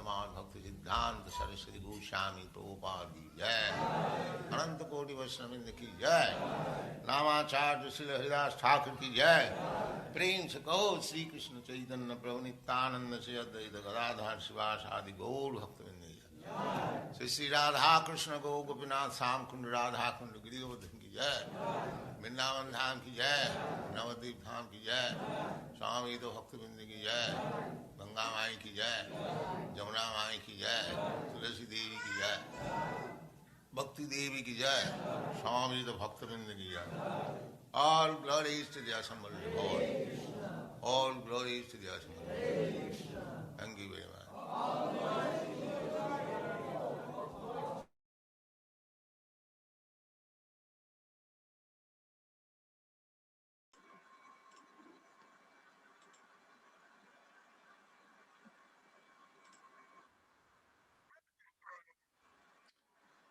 Bhaktivedanta Saraswati Goswami Prabhupada ki jai, Ananta Koti Vaishnavindra ki jai, Namacharya Srila Haridas Thakur ki jai, Prem se kaho Sri Krishna Chaitanya Prabhu Nityananda Sri Advaita Gadadhar Sivas Adi Gaur Bhaktivinoda jai, Sri Radha Krishna Gaur Gopinath Sam Kund Radha Kund Giri Govardhan ki jai, Vrindavan Dham ki jai, Navadvip Dham ki jai, Swami Bhaktivinoda ki jai, Ganga माई की जय, जमुना माई की जय, तुलसी देवी की जय, भक्ति देवी की जय, स्वामी तो भक्तवृंद की जय. All glories to the assembled Lord. All glories to the assembled Lord. Thank you very much.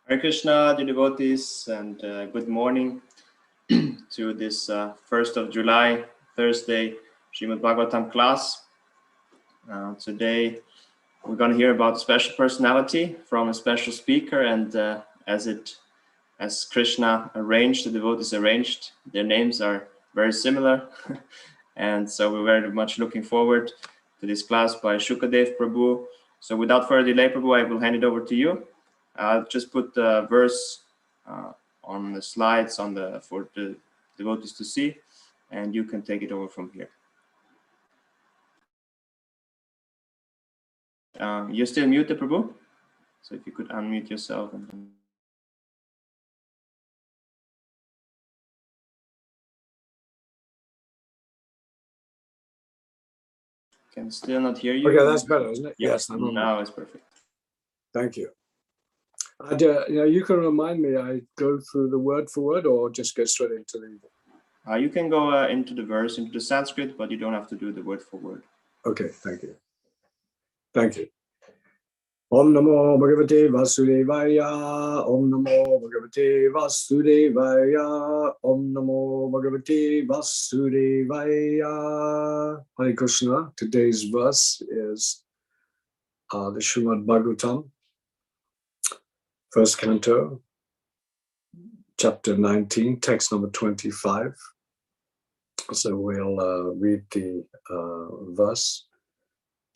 Hare Krishna, dear devotees, and good morning to this 1st of July, Thursday, Srimad Bhagavatam class. Today, we're going to hear about a special personality from a special speaker, and as Krishna arranged, the devotees arranged, their names are very similar, and so we're very much looking forward to this class by Shukadev Prabhu. So without further delay, Prabhu, I will hand it over to you. I'll just put the verse on the slides for the devotees to see, and you can take it over from here. You're still muted, Prabhu, so if you could unmute yourself. Can still not hear you. Okay, that's better, isn't it? Yeah. Yes, now it's perfect. Thank you. You can remind me, I go through the word for word or just go straight into the... You can go into the verse, into the Sanskrit, but you don't have to do the word for word. Okay, thank you. Thank you. Om Namo Bhagavate Vasudevaya. Om Namo Bhagavate Vasudevaya. Om Namo Bhagavate Vasudevaya. Hare Krishna. Today's verse is the Srimad Bhagavatam, first canto, chapter 19, text number 25. So we'll read the verse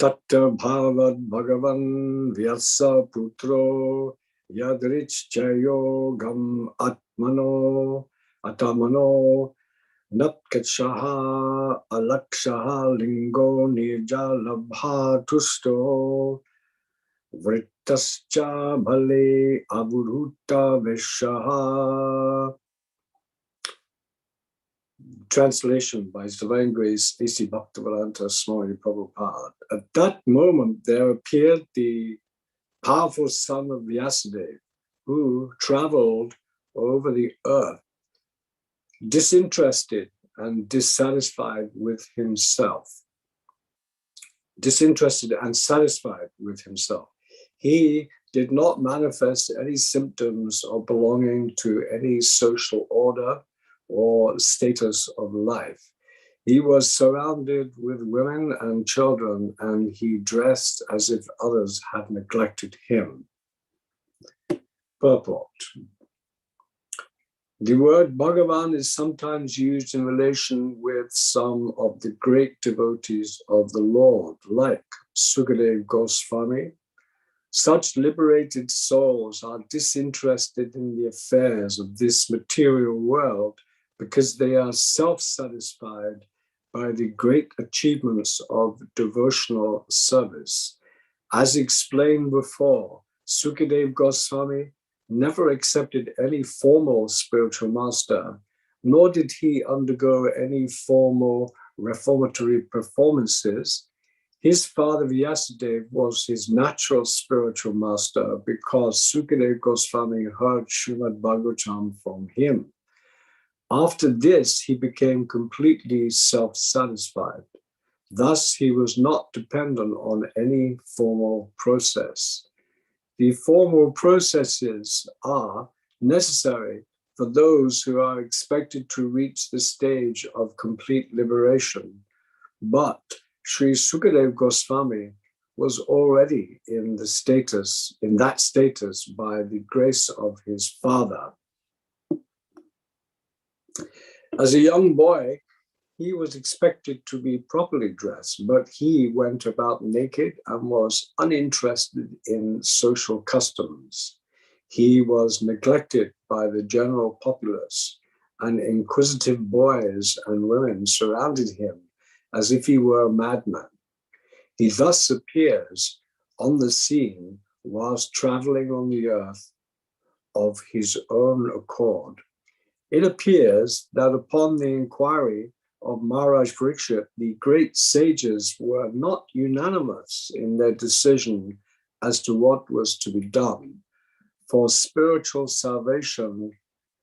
Tatta bhavad bhagavan vyasa putro yadrichchayo gam atmano atamano natkachaha alakshaha lingo nirjalabha tusto vrittascha bhale avuruta vishaha. Translation by His Divine Grace, A.C. Bhaktivedanta Manor Prabhupada. At that moment, there appeared the powerful son of Vyasadeva, who traveled over the earth, disinterested and dissatisfied with himself. Disinterested and satisfied with himself. He did not manifest any symptoms of belonging to any social order or status of life. He was surrounded with women and children, and he dressed as if others had neglected him. Purport. The word Bhagavan is sometimes used in relation with some of the great devotees of the Lord, like Sukadeva Goswami. Such liberated souls are disinterested in the affairs of this material world because they are self-satisfied by the great achievements of devotional service. As explained before, Sukadeva Goswami never accepted any formal spiritual master, nor did he undergo any formal reformatory performances. His father Vyasadeva was his natural spiritual master because Sukadeva Goswami heard Srimad Bhagavatam from him. After this, he became completely self-satisfied. Thus, he was not dependent on any formal process. The formal processes are necessary for those who are expected to reach the stage of complete liberation. But Sri Sukadeva Goswami was already in that status by the grace of his father. As a young boy, he was expected to be properly dressed, but he went about naked and was uninterested in social customs. He was neglected by the general populace, and inquisitive boys and women surrounded him as if he were a madman. He thus appears on the scene whilst traveling on the earth of his own accord. It appears that upon the inquiry of Maharaj Parikshit, the great sages were not unanimous in their decision as to what was to be done. For spiritual salvation,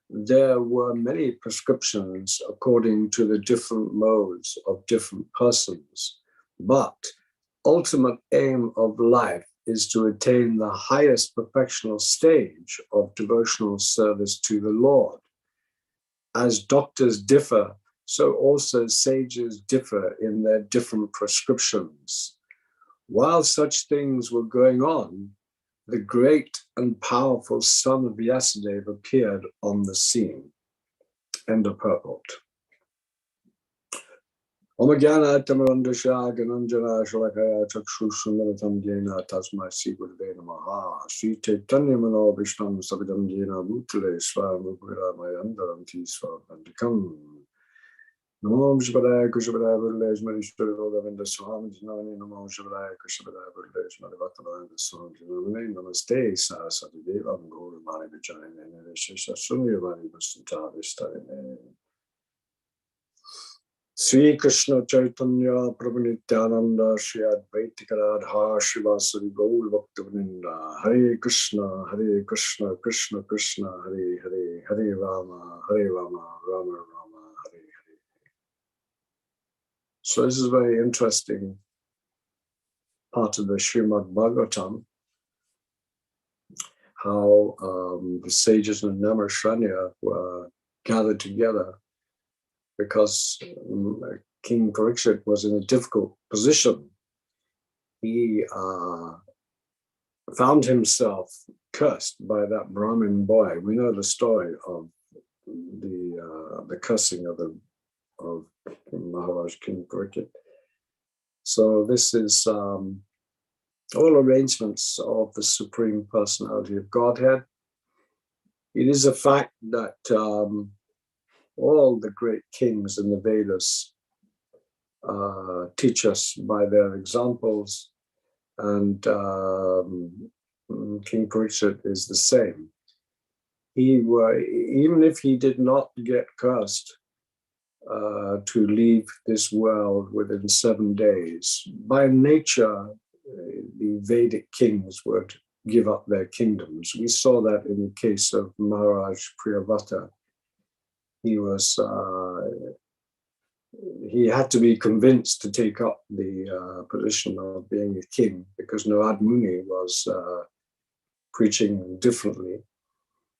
there were many prescriptions according to the different modes of different persons. But ultimate aim of life is to attain the highest perfectional stage of devotional service to the Lord. As doctors differ, so also sages differ in their different prescriptions. While such things were going on, the great and powerful son of Vyasadeva appeared on the scene. End of purport. Om Jnana Tamarandasha Gananjana Shalakaya Chakshushamalatam Jena Tasmai Sigurve Namaha Sri Chaitanya Mano Vishnam Sabidam Jena Bhutale Swamupura Mayandaram Tiswa Bandikam Namo Shivaraya Kushavaraya Burlesh Marishwara Govinda Swami Janani Namo Shivaraya Kushavaraya Burlesh Marivatavaranda Swami Janani Namaste Sarasati Devam Guru Mani Vijayane Nirishesha Sunyavani Vastanta Vistarine Sri Krishna Chaitanya Prabhu Nityananda Shri Advaitika Radha Shivasari Gaur Bhaktivedanta Hare Krishna Krishna Krishna Hare Hare Hare Rama Rama Rama Hare Hare. So this is a very interesting part of the Srimad Bhagavatam, how the sages in Namashranya were gathered together because King Parikshit was in a difficult position. He found himself cursed by that Brahmin boy. We know the story of the cursing of Maharaj King Parikshit. So this is all arrangements of the Supreme Personality of Godhead. It is a fact that all the great kings in the Vedas teach us by their examples, and King Parikshit is the same. Even if he did not get cursed to leave this world within 7 days, by nature, the Vedic kings were to give up their kingdoms. We saw that in the case of Maharaj Priyavata. He had to be convinced to take up the position of being a king because Narad Muni was preaching differently.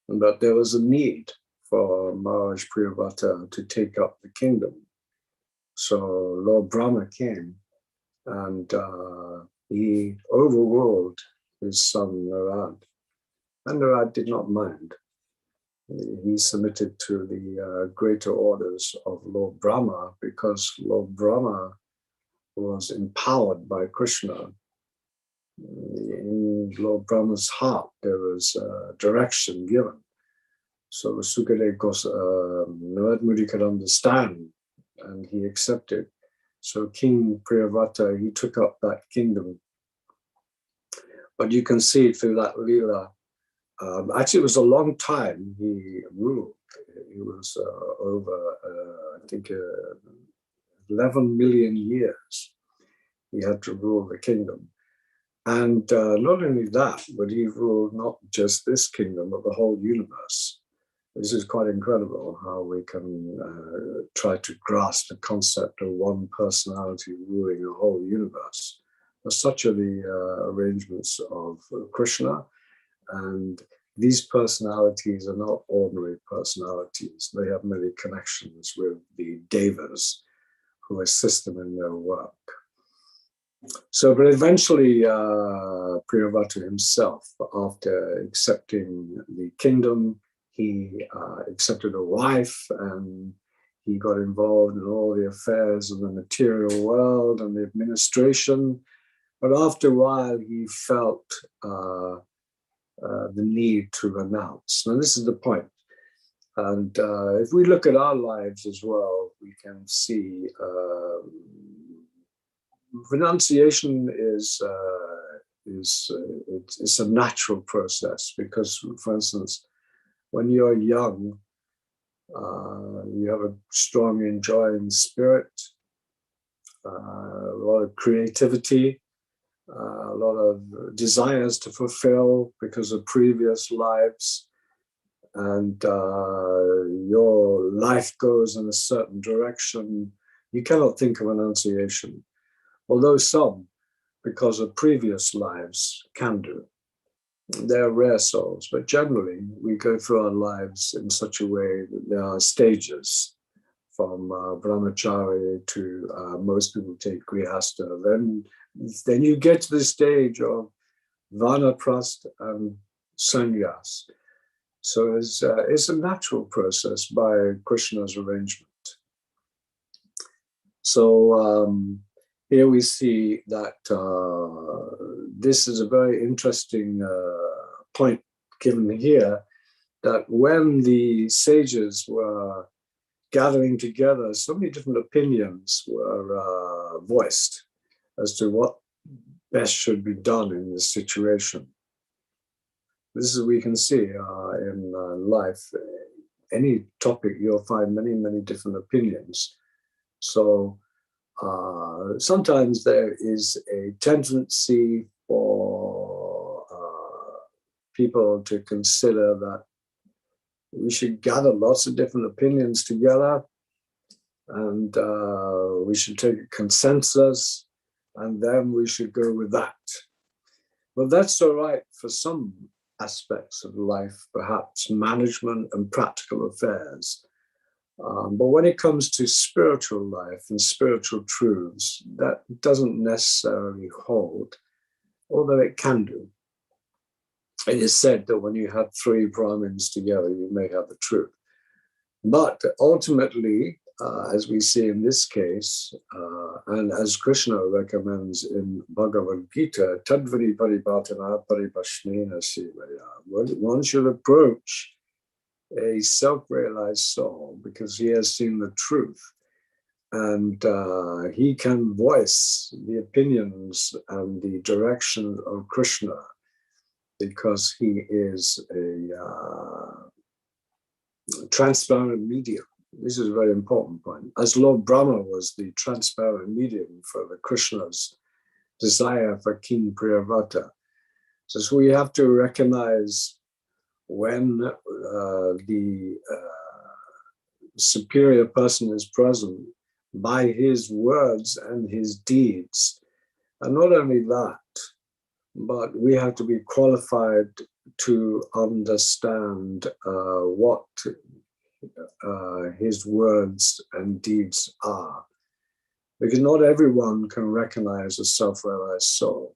But there was a need for Maharaj Priyavata to take up the kingdom. So Lord Brahma came and he overruled his son Narad. And Narad did not mind. He submitted to the greater orders of Lord Brahma because Lord Brahma was empowered by Krishna. In Lord Brahma's heart, there was direction given. So Sukadeva Narad Muni could understand, and he accepted. So King Priyavata, he took up that kingdom. But you can see through that Leela, actually it was a long time he ruled. He was over, I think, 11 million years he had to rule the kingdom. And not only that, but he ruled not just this kingdom, but the whole universe. This is quite incredible how we can try to grasp the concept of one personality ruling a whole universe. But such are the arrangements of Krishna, and these personalities are not ordinary personalities. They have many connections with the devas who assist them in their work. So, but eventually Priyavata himself, after accepting the kingdom, he accepted a wife, and he got involved in all the affairs of the material world and the administration. But after a while, he felt the need to renounce. Now, this is the point. And if we look at our lives as well, we can see renunciation is a natural process because, for instance, when you're young, you have a strong enjoying spirit, a lot of creativity, a lot of desires to fulfill because of previous lives, and your life goes in a certain direction. You cannot think of renunciation, although some, because of previous lives, can do. They're rare souls, but generally we go through our lives in such a way that there are stages from brahmachari to most people take grihastha. Then you get to the stage of vanaprastha and sannyas. So it's a natural process by Krishna's arrangement. So here we see that this is a very interesting point given here, that when the sages were gathering together, so many different opinions were voiced as to what best should be done in this situation. This is, we can see in life, any topic, you'll find many, many different opinions. So sometimes there is a tendency for people to consider that we should gather lots of different opinions together, and we should take a consensus, and then we should go with that. Well, that's all right for some aspects of life, perhaps management and practical affairs. But when it comes to spiritual life and spiritual truths, that doesn't necessarily hold, although it can do. It is said that when you have 3 Brahmins together, you may have the truth. But ultimately, as we see in this case, and as Krishna recommends in Bhagavad Gita, Tadvari Paripatana Paripashnena Sivaya. One should approach a self-realized soul because he has seen the truth, and he can voice the opinions and the direction of Krishna because he is a transparent medium. This is a very important point. As Lord Brahma was the transparent medium for the Krishna's desire for King Priyavrata. So we have to recognize when the superior person is present by his words and his deeds. And not only that, but we have to be qualified to understand what his words and deeds are. Because not everyone can recognize a self-realized soul.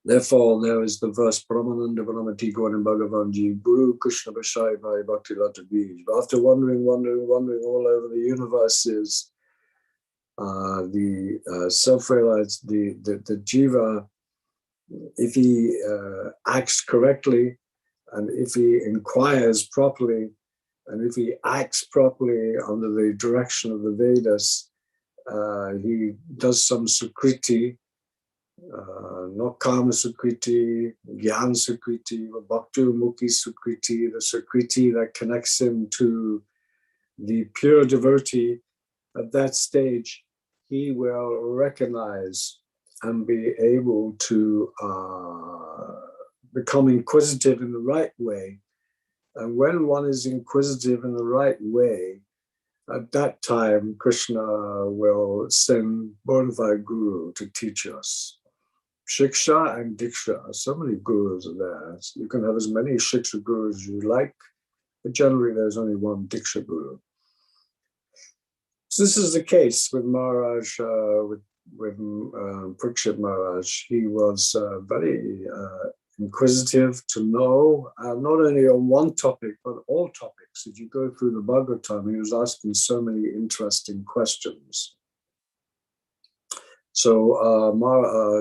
Therefore, there is the verse, Brahmananda Brahmati Gautam Bhagavanji, Guru Krishna Bashai Bhai Bhakti Lata Bij. After wandering all over the universes, the self-realized, the jiva, if he acts correctly, and if he inquires properly, and if he acts properly under the direction of the Vedas, he does some sukriti, not karma sukriti, gyan sukriti, bhakti mukhi sukriti, the sukriti that connects him to the pure devotee. At that stage, he will recognize and be able to become inquisitive in the right way. And when one is inquisitive in the right way, at that time, Krishna will send bona fide guru to teach us. Shiksha and Diksha, so many gurus are there. You can have as many Shiksha gurus as you like, but generally there's only one Diksha guru. So this is the case with Maharaj, with Parikshit Maharaj. He was very inquisitive to know, not only on one topic, but all topics. If you go through the Bhagavatam, he was asking so many interesting questions. So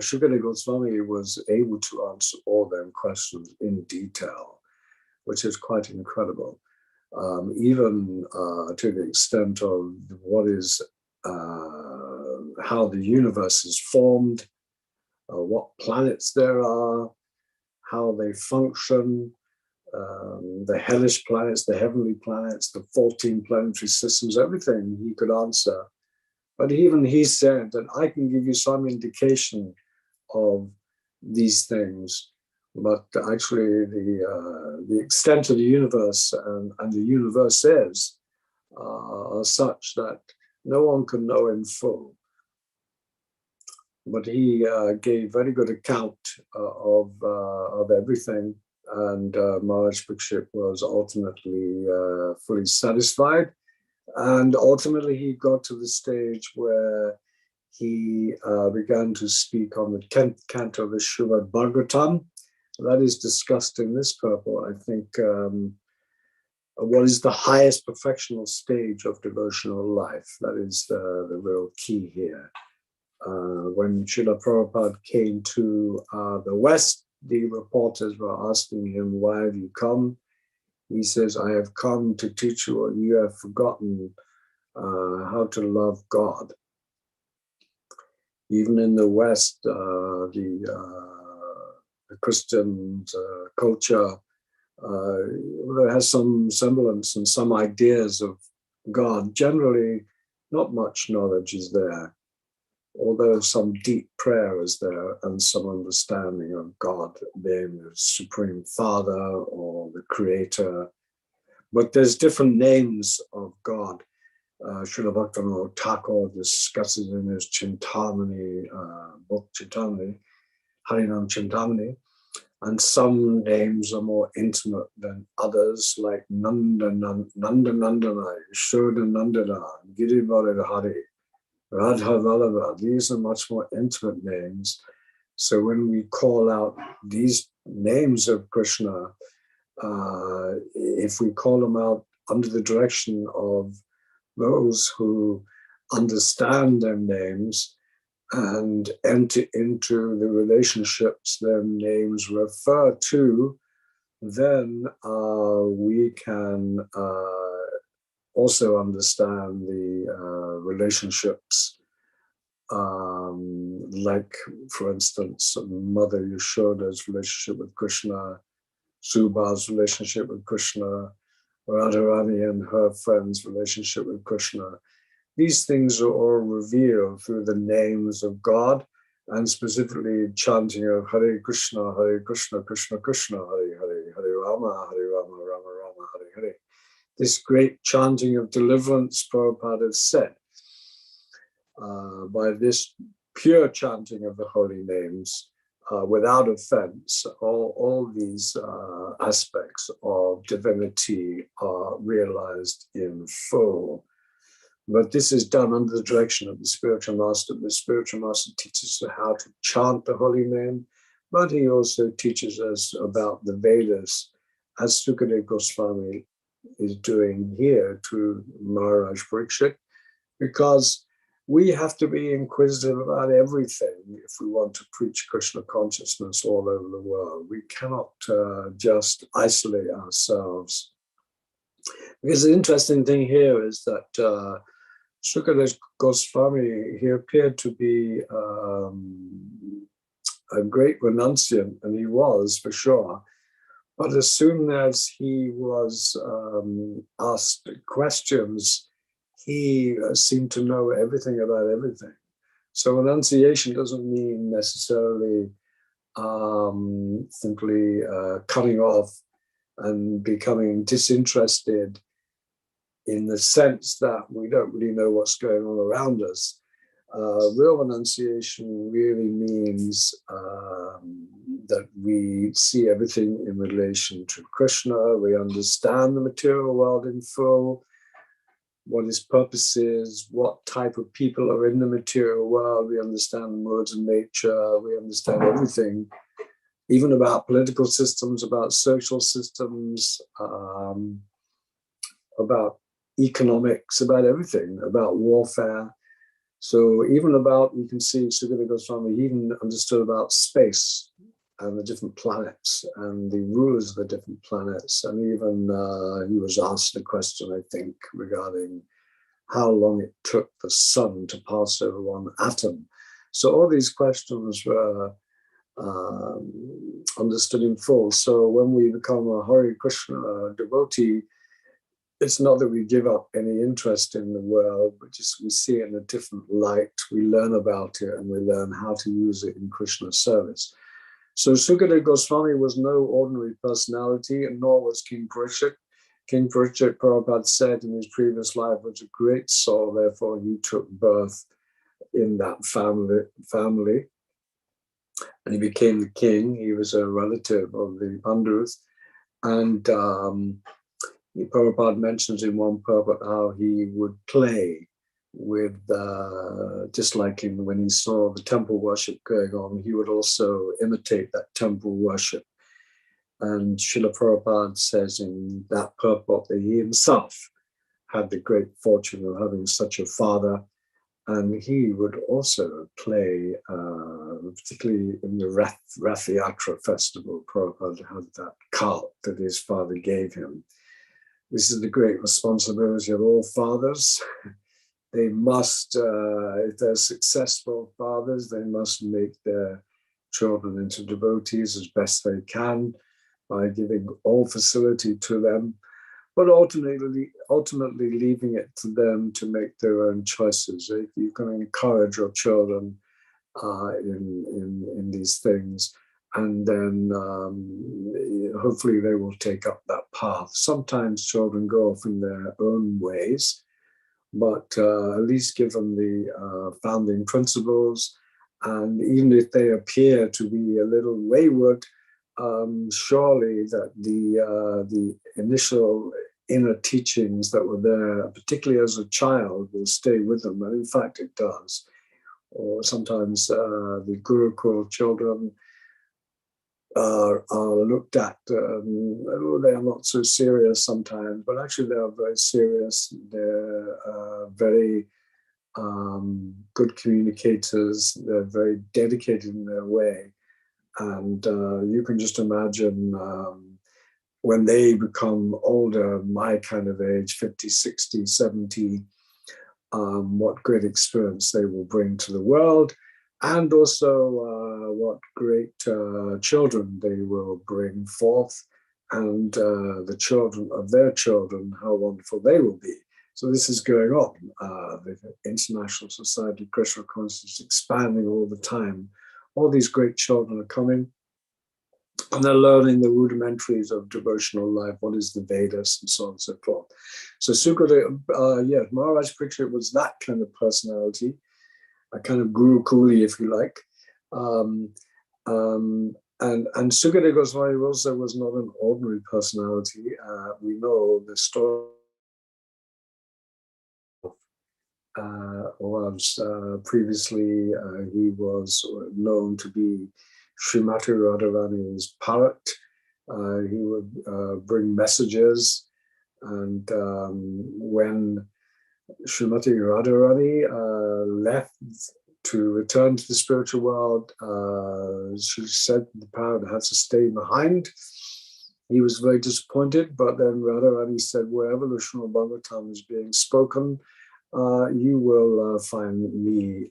Shukadeva Goswami was able to answer all them questions in detail, which is quite incredible. Even to the extent of what is, how the universe is formed, what planets there are, how they function, the hellish planets, the heavenly planets, the 14 planetary systems, everything he could answer. But even he said that I can give you some indication of these things, but actually the extent of the universe and the universes are such that no one can know in full. But he gave very good account of everything, and Maharaj Parikshit was ultimately fully satisfied. And ultimately, he got to the stage where he began to speak on the 10th canto of the Srimad Bhagavatam. That is discussed in this purport, I think, what is the highest perfectional stage of devotional life. That is the real key here. When Srila Prabhupada came to the West, the reporters were asking him, why have you come? He says, I have come to teach you what you have forgotten, how to love God. Even in the West, the Christian culture there has some semblance and some ideas of God. Generally, not much knowledge is there, although some deep prayer is there and some understanding of God being the Supreme Father or the Creator. But there's different names of God. Srila Bhaktivinoda Thakur discusses in his Chintamani, book Chintamani, Harinam Chintamani, and some names are more intimate than others, like Nanda Nandana, Yashoda Nandana, Girivara Hari, Radha Vallabha. These are much more intimate names. So when we call out these names of Krishna, if we call them out under the direction of those who understand their names and enter into the relationships their names refer to, then we can also understand the relationships, like, for instance, Mother Yashoda's relationship with Krishna, Subha's relationship with Krishna, Radharani and her friends' relationship with Krishna. These things are all revealed through the names of God, and specifically chanting of Hare Krishna, Krishna Krishna, Hare Hare, Hare Rama, Rama Rama, Hare Hare. This great chanting of deliverance, Prabhupada has said, by this pure chanting of the holy names, without offense, all these aspects of divinity are realized in full. But this is done under the direction of the spiritual master. The spiritual master teaches us how to chant the holy name, but he also teaches us about the Vedas, as Sukadeva Goswami is doing here to Maharaj Parikshit, because we have to be inquisitive about everything if we want to preach Krishna consciousness all over the world. We cannot just isolate ourselves. Because the interesting thing here is that Sukadeva Goswami, he appeared to be a great renunciant, and he was for sure. But as soon as he was asked questions, he seemed to know everything about everything. So renunciation doesn't mean necessarily simply cutting off and becoming disinterested in the sense that we don't really know what's going on around us. Real renunciation really means that we see everything in relation to Krishna, we understand the material world in full, what its purpose is, what type of people are in the material world, we understand the modes of nature, we understand everything, even about political systems, about social systems, about economics, about everything, about warfare. So even about, you can see Sukadeva Goswami, he even understood about space and the different planets and the rulers of the different planets. And even he was asked a question, I think, regarding how long it took the sun to pass over one atom. So all these questions were understood in full. So when we become a Hare Krishna devotee, it's not that we give up any interest in the world, but just we see it in a different light, we learn about it, and we learn how to use it in Krishna's service. So Sukadeva Goswami was no ordinary personality, and nor was King Parikshit. King Parikshit, Prabhupada said in his previous life, was a great soul, therefore he took birth in that family. And he became the king. He was a relative of the Pandavas. And Prabhupada mentions in one purport how he would play with, just like when he saw the temple worship going on, he would also imitate that temple worship. And Srila Prabhupada says in that purport that he himself had the great fortune of having such a father, and he would also play, particularly in the Rath Yatra festival. Prabhupada had that cart that his father gave him. This is the great responsibility of all fathers. They must, if they're successful fathers, they must make their children into devotees as best they can by giving all facility to them, but ultimately leaving it to them to make their own choices. If you can encourage your children in these things, and then hopefully they will take up that path. Sometimes children go off in their own ways, but at least give them the founding principles. And even if they appear to be a little wayward, surely that the initial inner teachings that were there, particularly as a child, will stay with them. And in fact, it does. Or sometimes the Gurukul children, are looked at. They are not so serious sometimes, but actually they are very serious. They're very good communicators. They're very dedicated in their way. And you can just imagine when they become older, my kind of age, 50, 60, 70, what great experience they will bring to the world, and also what great children they will bring forth, and the children of their children, how wonderful they will be. So this is going on. The International Society of Krishna Consciousness is expanding all the time. All these great children are coming, and they're learning the rudimentaries of devotional life. What is the Vedas, and so on and so forth. So Sukadeva, Maharaj Parikshit was that kind of personality, a kind of guru kuli, if you like. And Sukadeva Goswami also was not an ordinary personality. We know the story was previously he was known to be Srimati Radharani's parrot. He would bring messages, and when Srimati Radharani left to return to the spiritual world, she said the parrot had to stay behind. He was very disappointed, but then Radharani said, wherever the Srimad Bhagavatam is being spoken, you will find me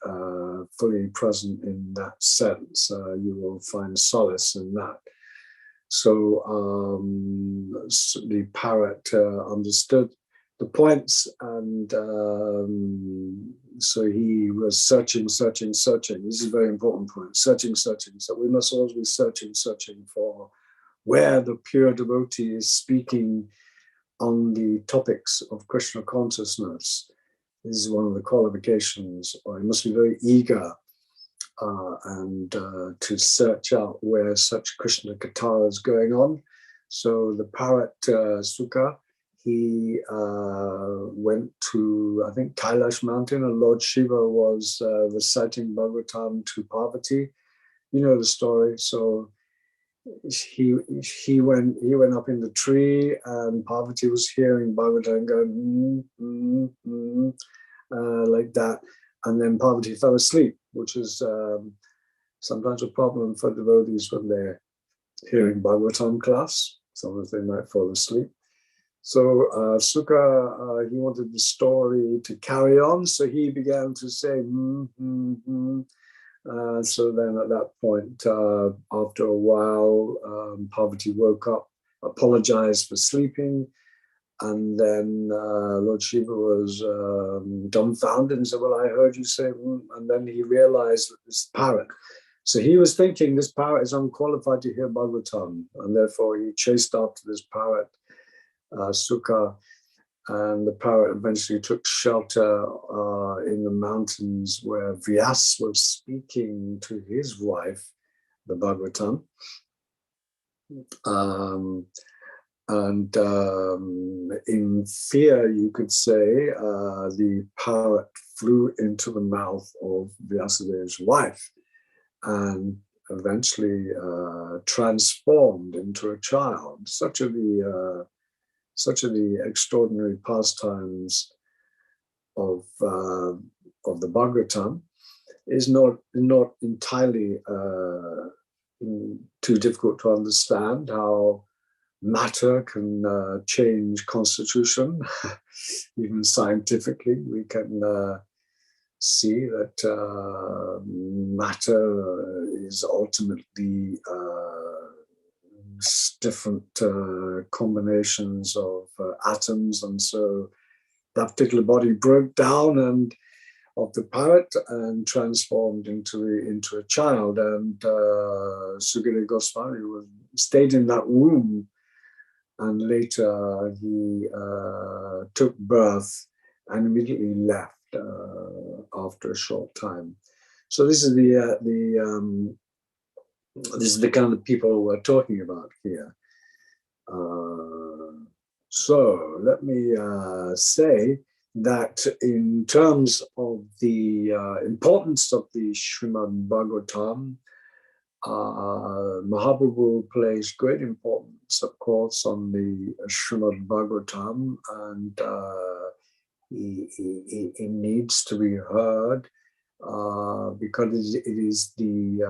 fully present in that sense. You will find solace in that. So the parrot understood the points, and so he was searching. This is a very important point, searching. So we must always be searching for where the pure devotee is speaking on the topics of Krishna consciousness. This is one of the qualifications, or you must be very eager and to search out where such Krishna Katha is going on. So the parrot Sukha, he went to, I think, Kailash mountain, and Lord Shiva was reciting Bhagavatam to Parvati. You know the story. So he went up in the tree, and Parvati was hearing Bhagavatam going like that, and then Parvati fell asleep, which is sometimes a problem for devotees when they're hearing Bhagavatam class. Sometimes they might fall asleep. So Sukha, he wanted the story to carry on, so he began to say, so then at that point, after a while, Parvati woke up, apologized for sleeping, and then Lord Shiva was dumbfounded and said, well, I heard you say, and then he realized that this parrot. So he was thinking this parrot is unqualified to hear Bhagavatam, and therefore he chased after this parrot, Sukha, and the parrot eventually took shelter in the mountains where Vyas was speaking to his wife, the Bhagavatam. And in fear, you could say, the parrot flew into the mouth of Vyasadev's wife and eventually transformed into a child. Such are the extraordinary pastimes of the Bhagavatam. Is not entirely too difficult to understand how matter can change constitution. Even scientifically, we can see that matter is ultimately different combinations of atoms, and so that particular body broke down and of the parrot and transformed into a child, and Sukadeva Goswami stayed in that womb, and later he took birth and immediately left after a short time. So this is the kind of people we're talking about here. So let me say that in terms of the importance of the Srimad Bhagavatam, Mahaprabhu plays great importance, of course, on the Srimad Bhagavatam, and he needs to be heard because it is the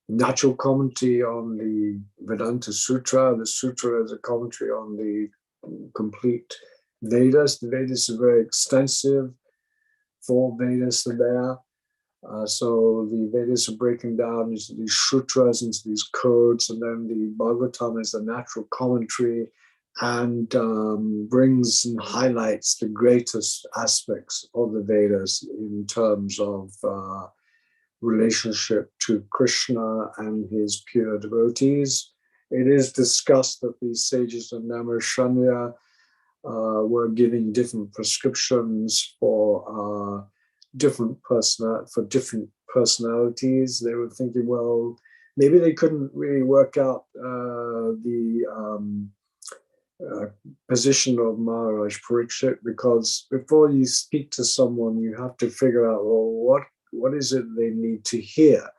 natural commentary on the Vedanta Sutra. The Sutra is a commentary on the complete Vedas. The Vedas are very extensive. 4 Vedas are there. So the Vedas are breaking down into these sutras, into these codes, and then the Bhagavatam is the natural commentary and brings and highlights the greatest aspects of the Vedas in terms of relationship to Krishna and his pure devotees. It is discussed that these sages of Namarshanya were giving different prescriptions for different personalities. They were thinking, well, maybe they couldn't really work out the position of Maharaj Parikshit, because before you speak to someone, you have to figure out, well, what is it they need to hear?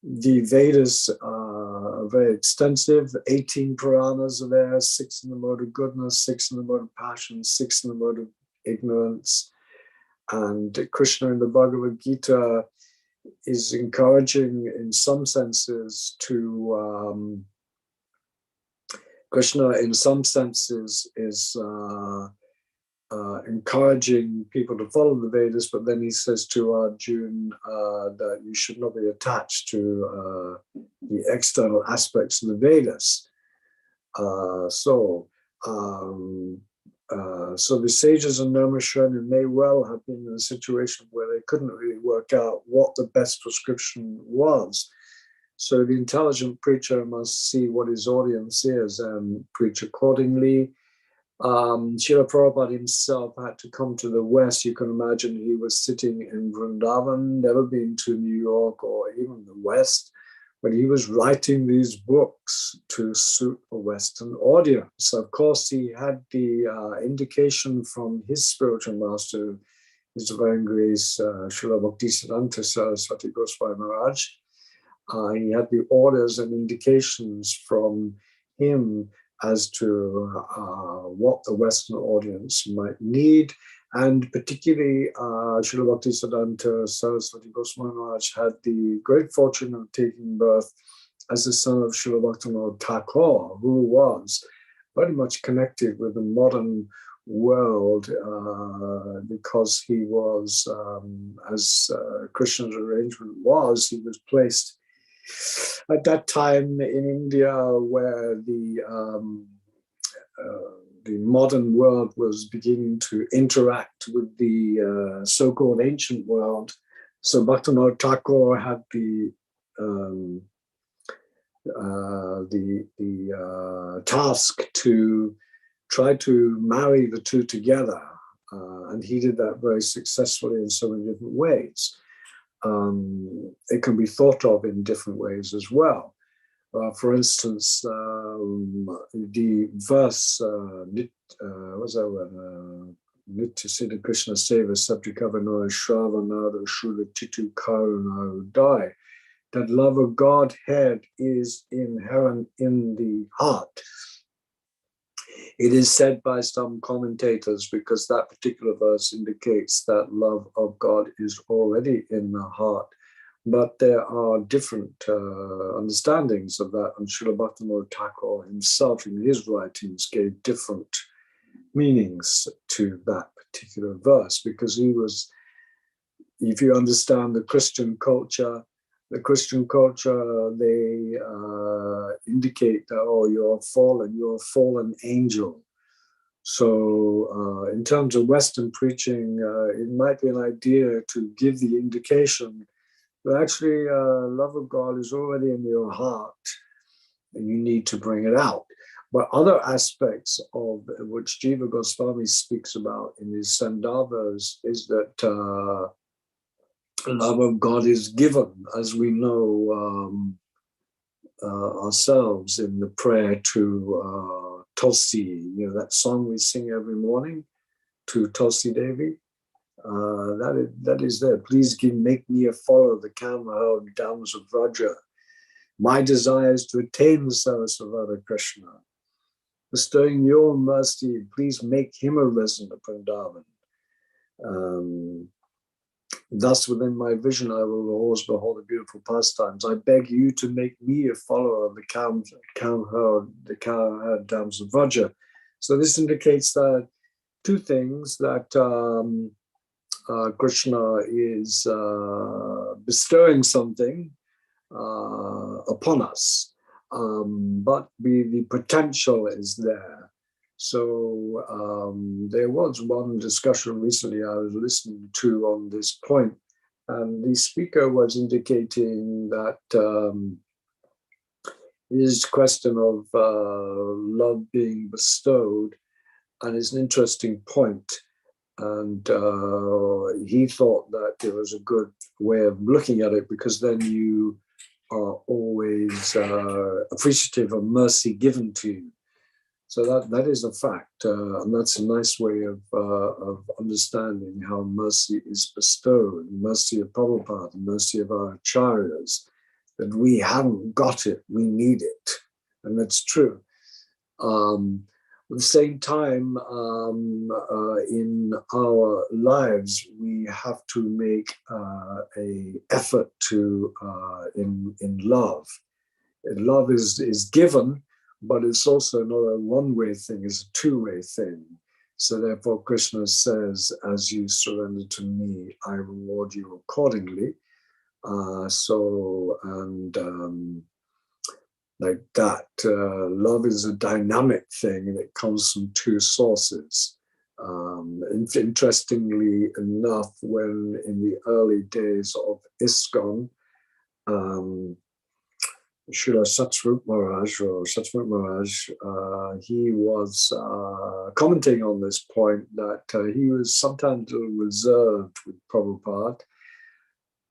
The Vedas are very extensive. 18 Puranas are there, 6 in the mode of goodness, 6 in the mode of passion, 6 in the mode of ignorance. And Krishna in the Bhagavad Gita is encouraging, in some senses, to Krishna, in some senses, is encouraging people to follow the Vedas, but then he says to Arjuna that you should not be attached to the external aspects of the Vedas. So the sages of Namarshanya may well have been in a situation where they couldn't really work out what the best prescription was. So the intelligent preacher must see what his audience is and preach accordingly. Srila Prabhupada himself had to come to the West. You can imagine he was sitting in Vrindavan, never been to New York or even the West, but he was writing these books to suit a Western audience. Of course, he had the indication from his spiritual master, His Divine Grace, Srila Bhaktivedanta Saraswati Goswami Maharaj. He had the orders and indications from him as to what the Western audience might need. And particularly, Srila Bhaktivedanta Saraswati Goswami Maharaj had the great fortune of taking birth as the son of Srila Bhaktivinoda Thakur, who was very much connected with the modern world because he was, as Krishna's arrangement was, he was placed at that time in India, where the modern world was beginning to interact with the so-called ancient world. So Bhaktivinoda Thakur had the task to try to marry the two together, and he did that very successfully in so many different ways. It can be thought of in different ways as well. For instance, the verse, Nitya Siddha Krishna Seva Sabjikavanora Shravanada Shula Titu Karunarudai, that love of Godhead is inherent in the heart. It is said by some commentators, because that particular verse indicates that love of God is already in the heart. But there are different understandings of that, and Srila Bhaktivinoda Thakur himself in his writings gave different meanings to that particular verse, because he was, if you understand the Christian culture, they indicate that, oh, you're a fallen angel. So in terms of Western preaching, it might be an idea to give the indication that actually love of God is already in your heart and you need to bring it out. But other aspects of which Jiva Goswami speaks about in his Sandhavas is that love of God is given, as we know ourselves in the prayer to Tulsi, that song we sing every morning to Tulsi Devi. That is there. Please make me a follower of the camel dams of Vraja. My desire is to attain the service of Radha Krishna. Bestowing your mercy, please make him a resident of Vrindavan. Thus, within my vision, I will always behold the beautiful pastimes. I beg you to make me a follower of the cowherd dams of Vraja. So this indicates that two things, that Krishna is bestowing something upon us, but the potential is there. So there was one discussion recently I was listening to on this point, and the speaker was indicating that his question of love being bestowed, and it's an interesting point. And he thought that it was a good way of looking at it, because then you are always appreciative of mercy given to you. So that is a fact, and that's a nice way of understanding how mercy is bestowed, the mercy of Prabhupada, the mercy of our acharyas, that we haven't got it, we need it, and that's true. At the same time, in our lives, we have to make an effort to in love. Love is given, but it's also not a one-way thing, it's a two-way thing. So therefore, Krishna says, as you surrender to me, I reward you accordingly. Like that, love is a dynamic thing, and it comes from two sources. Interestingly enough, when in the early days of ISKCON, Srila Satsvarup Maharaj, he was commenting on this point, that he was sometimes a little reserved with Prabhupada.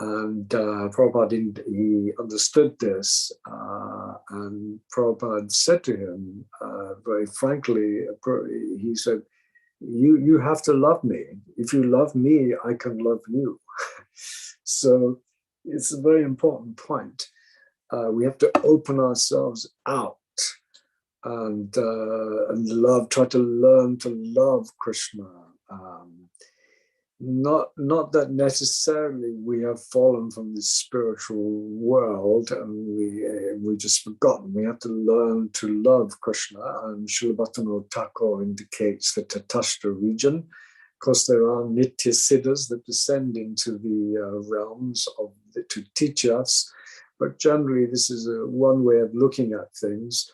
And Prabhupada, he understood this, and Prabhupada said to him, very frankly, he said, you have to love me. If you love me, I can love you. So it's a very important point. We have to open ourselves out and love, try to learn to love Krishna. Not that necessarily we have fallen from the spiritual world and we just forgotten. We have to learn to love Krishna, and Srila Bhaktivinoda Thakur indicates the Tatastha region. Of course, there are Nitya Siddhas that descend into the realms to teach us, but generally this is one way of looking at things.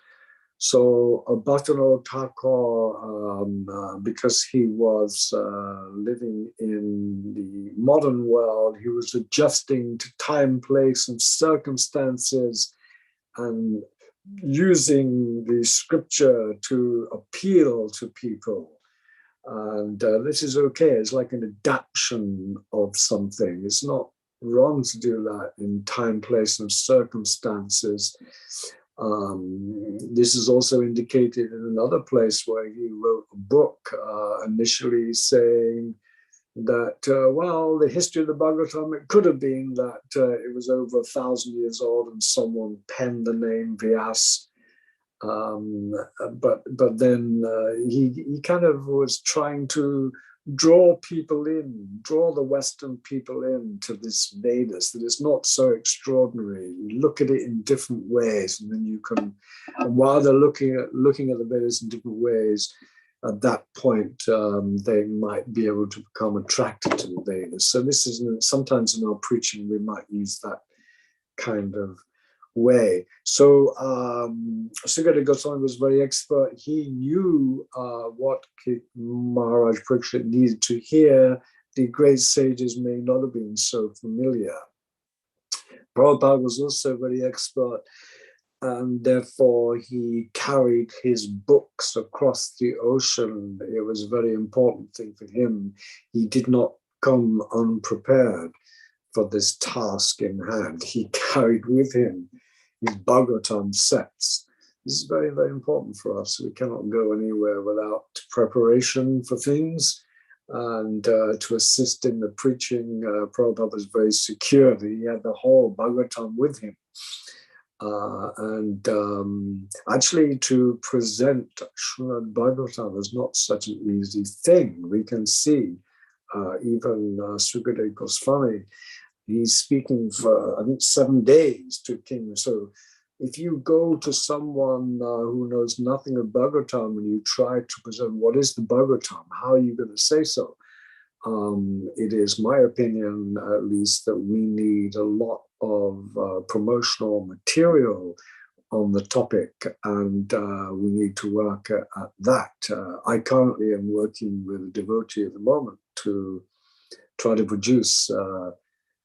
So Bhaktivinoda Thakur, because he was living in the modern world, he was adjusting to time, place, and circumstances, and using the scripture to appeal to people. And this is okay. It's like an adaptation of something. It's not wrong to do that in time, place, and circumstances. This is also indicated in another place where he wrote a book initially saying that, well, the history of the Bhagavatam, it could have been that it was over 1,000 years old and someone penned the name Vyas. But then he kind of was trying to draw the Western people into this Vedas, that is not so extraordinary. You look at it in different ways, and then you can, and while they're looking at the Vedas in different ways, at that point, they might be able to become attracted to the Vedas. So this is, sometimes in our preaching, we might use that kind of way. So Sugata Goswami was very expert. He knew what Maharaj Parikshit needed to hear. The great sages may not have been so familiar. Prabhupada was also very expert, and therefore he carried his books across the ocean. It was a very important thing for him. He did not come unprepared for this task in hand. He carried with him his Bhagavatam sets. This is very, very important for us. We cannot go anywhere without preparation for things. And to assist in the preaching, Prabhupada was very secure that he had the whole Bhagavatam with him. Actually, to present Srimad Bhagavatam is not such an easy thing. We can see even Sukadeva Goswami, he's speaking for, I think, 7 days to King. So if you go to someone who knows nothing of Bhagavatam and you try to present what is the Bhagavatam, how are you going to say so? It is my opinion, at least, that we need a lot of promotional material on the topic, and we need to work at that. I currently am working with a devotee at the moment to try to produce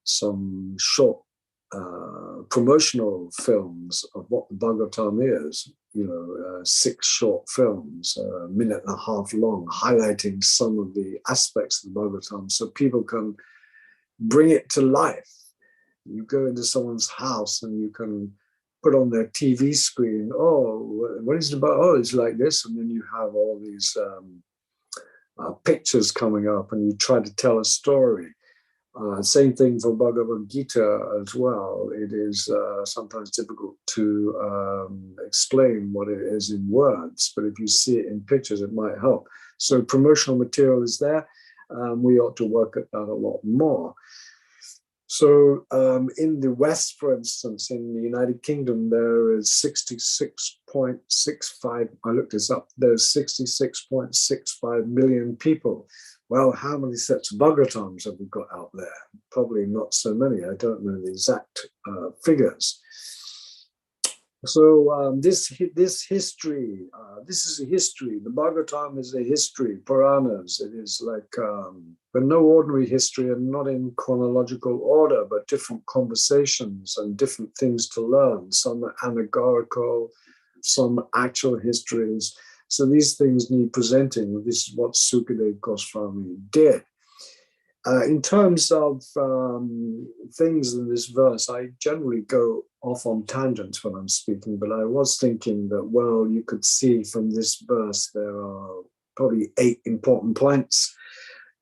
some short promotional films of what the Bhagavatam is, 6 short films, a minute and a half long, highlighting some of the aspects of the Bhagavatam so people can bring it to life. You go into someone's house and you can put on their TV screen, oh, what is it about? Oh, it's like this. And then you have all these pictures coming up and you try to tell a story. Same thing for Bhagavad Gita as well. It is sometimes difficult to explain what it is in words, but if you see it in pictures, it might help. So promotional material is there. We ought to work at that a lot more. So in the West, for instance, in the United Kingdom, there is 66.65, I looked this up, there's 66.65 million people. Well, how many sets of Bhagavatams have we got out there? Probably not so many. I don't know the exact figures. So this history, this is a history. The Bhagavatam is a history, Puranas. It is like, but no ordinary history and not in chronological order, but different conversations and different things to learn. Some are allegorical, some actual histories. So these things need presenting. This is what Sukadeva Goswami did. In terms of things in this verse, I generally go off on tangents when I'm speaking, but I was thinking that, well, you could see from this verse there are probably 8 important points.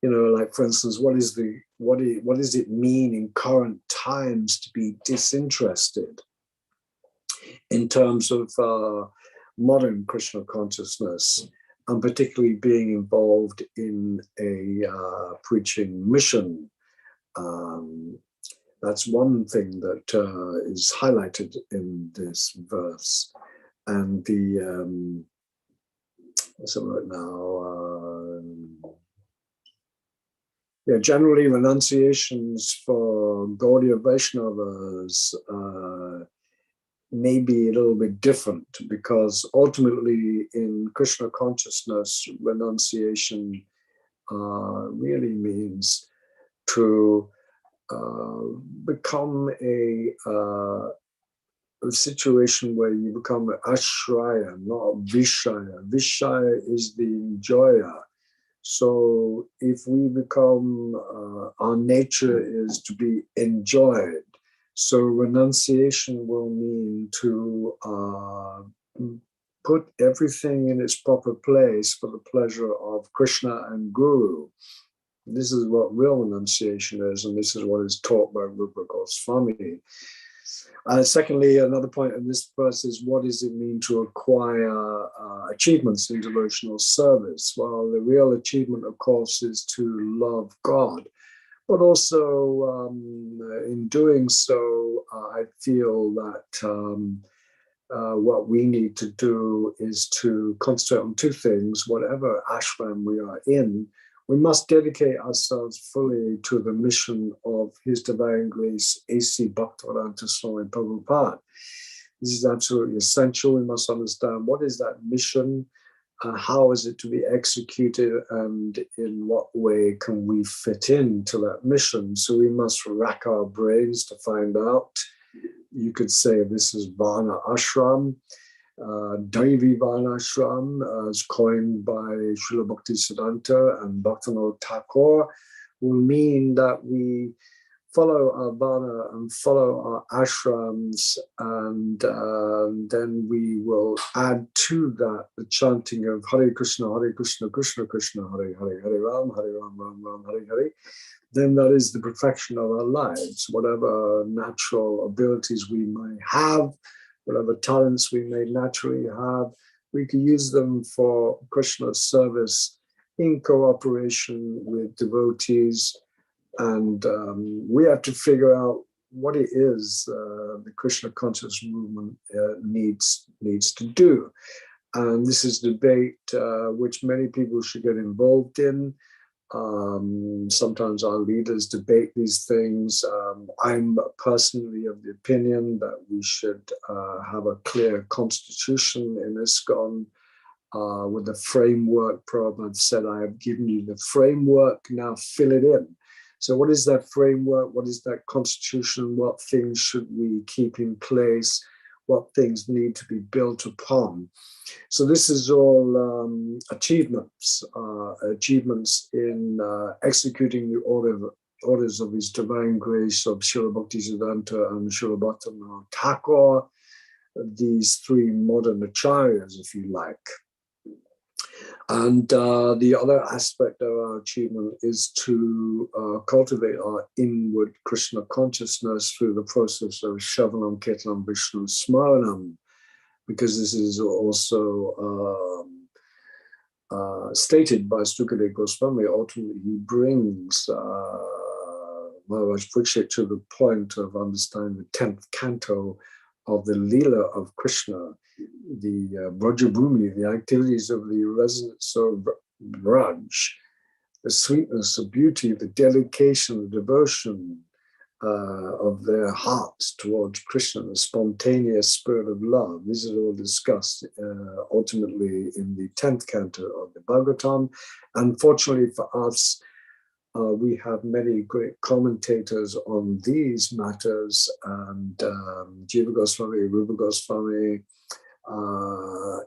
Like, for instance, what does it mean in current times to be disinterested in terms of modern Krishna consciousness, and particularly being involved in a preaching mission. That's one thing that is highlighted in this verse. And the, so right now, generally renunciations for Gaudiya Vaishnavas may be a little bit different, because ultimately in Krishna consciousness, renunciation really means to become a situation where you become an ashraya, not vishaya. Vishaya is the enjoyer. So if we become, our nature is to be enjoyed. So renunciation will mean to put everything in its proper place for the pleasure of Krishna and Guru. This is what real renunciation is, and this is what is taught by Rupa Goswami. Secondly, another point in this verse is, what does it mean to acquire achievements in devotional service? Well, the real achievement, of course, is to love God. But also, in doing so, I feel that what we need to do is to concentrate on 2 things. Whatever ashram we are in, we must dedicate ourselves fully to the mission of His Divine Grace, A.C. Bhaktivedanta Swami Prabhupada. This is absolutely essential. We must understand, what is that mission? How is it to be executed, and in what way can we fit into that mission? So we must rack our brains to find out. You could say this is Varna Ashram, Daivi Varna Ashram, as coined by Srila Bhaktisiddhanta and Bhaktivinoda Thakur, will mean that we follow our Varna and follow our ashrams, and then we will add to that the chanting of Hare Krishna, Krishna Krishna, Hare Hare, Hare Ram, Ram Ram, Hare Hare. then that is the perfection of our lives. Whatever natural abilities we may have, whatever talents we may naturally have, we can use them for Krishna's service in cooperation with devotees. And we have to figure out what it is the Krishna conscious movement needs to do. And this is a debate which many people should get involved in. Sometimes our leaders debate these things. I'm personally of the opinion that we should have a clear constitution in ISKCON with a framework. Prabhupada said, I have given you the framework, now fill it in. So what is that framework? What is that constitution? What things should we keep in place? What things need to be built upon? So this is all achievements in executing the orders of His Divine Grace of Srila Bhaktisiddhanta and Srila Bhaktivinoda Thakur, these three modern acharyas, if you like. And the other aspect of our achievement is to cultivate our inward Krishna consciousness through the process of Shravanam, Kirtanam, Vishnu Smaranam, because this is also stated by Sukadeva Goswami. Ultimately, he brings Maharaj Parikshit to the point of understanding the 10th canto of the Leela of Krishna, the Brajabhumi, the activities of the residents of Braj, the sweetness, the beauty, the dedication, the devotion of their hearts towards Krishna, the spontaneous spirit of love. These are all discussed ultimately in the 10th canto of the Bhagavatam. Unfortunately for us, we have many great commentators on these matters, and Jiva Goswami, Rupa Goswami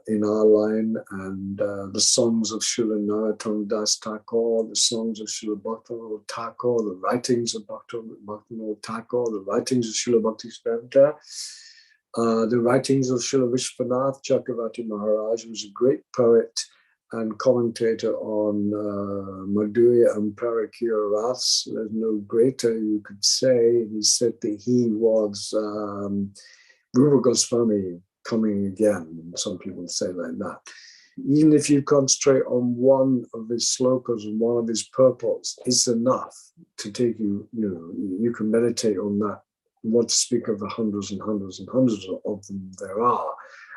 in our line, and the songs of Srila Narottam Das Thakur, the songs of Srila Bhaktivinoda Thakur, the writings of Bhaktivinoda Thakur, the writings of Srila Bhaktisiddhanta, the writings of Srila Vishwanath Chakravarti Maharaj, who was a great poet and commentator on Madhurya and Parakya Ras. There's no greater, you could say. He said that he was Rupa Goswami coming again. Some people say like that. Even if you concentrate on one of his slokas and one of his purports, it's enough to take you, you can meditate on that. What to speak of the hundreds and hundreds and hundreds of them there are.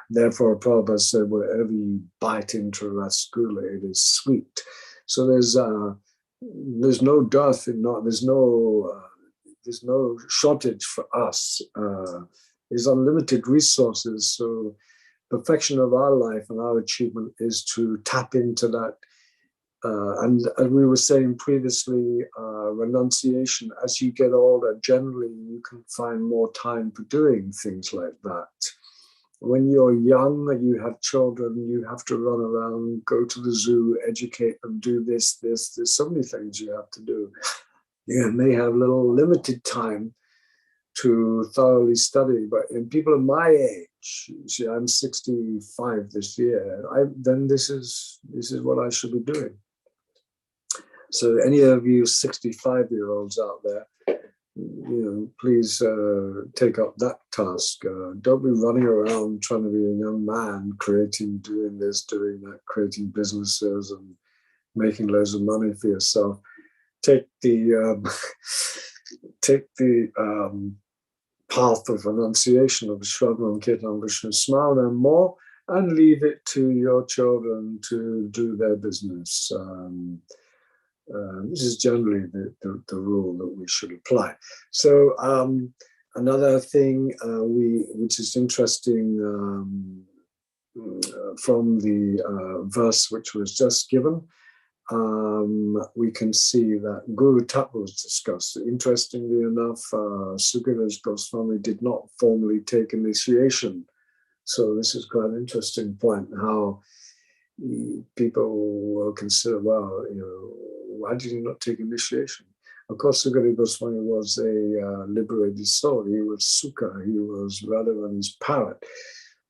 Therefore, Prabhupada said, wherever you bite into Rasgula, it is sweet. So there's no dearth in not, there's no shortage for us. There's unlimited resources. So perfection of our life and our achievement is to tap into that. And as we were saying previously, renunciation, as you get older, generally you can find more time for doing things like that. When you're young and you have children, you have to run around, go to the zoo, educate them, do this. There's so many things you have to do. You may have little limited time to thoroughly study, but in people of my age, see, I'm 65 this year, then this is what I should be doing. So any of you 65-year-olds out there, please take up that task. Don't be running around trying to be a young man, doing this, doing that, creating businesses and making loads of money for yourself. Take the path of renunciation of Shravanam, Kirtanam, Vishnu Smaranam more, and leave it to your children to do their business. This is generally the rule that we should apply. So another thing which is interesting from the verse which was just given, we can see that Guru Tattva was discussed. Interestingly enough, Sukadeva Goswami did not formally take initiation. So this is quite an interesting point, how people will consider, well, why did he not take initiation? Of course, Sukadeva Goswami was a liberated soul. He was Sukha, he was Radharani's parrot.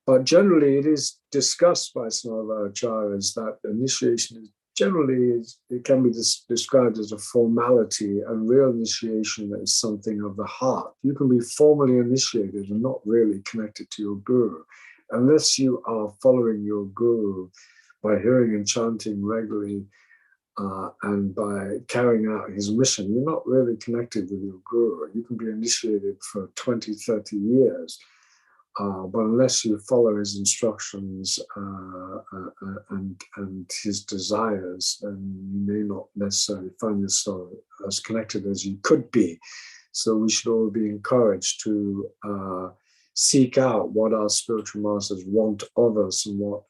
But generally, it is discussed by some of our acharyas that initiation is generally it can be described as a formality, and real initiation is something of the heart. You can be formally initiated and not really connected to your guru. Unless you are following your guru by hearing and chanting regularly and by carrying out his mission, you're not really connected with your guru. You can be initiated for 20, 30 years. But unless you follow his instructions and his desires, then you may not necessarily find yourself as connected as you could be. So we should all be encouraged to seek out what our spiritual masters want of us and what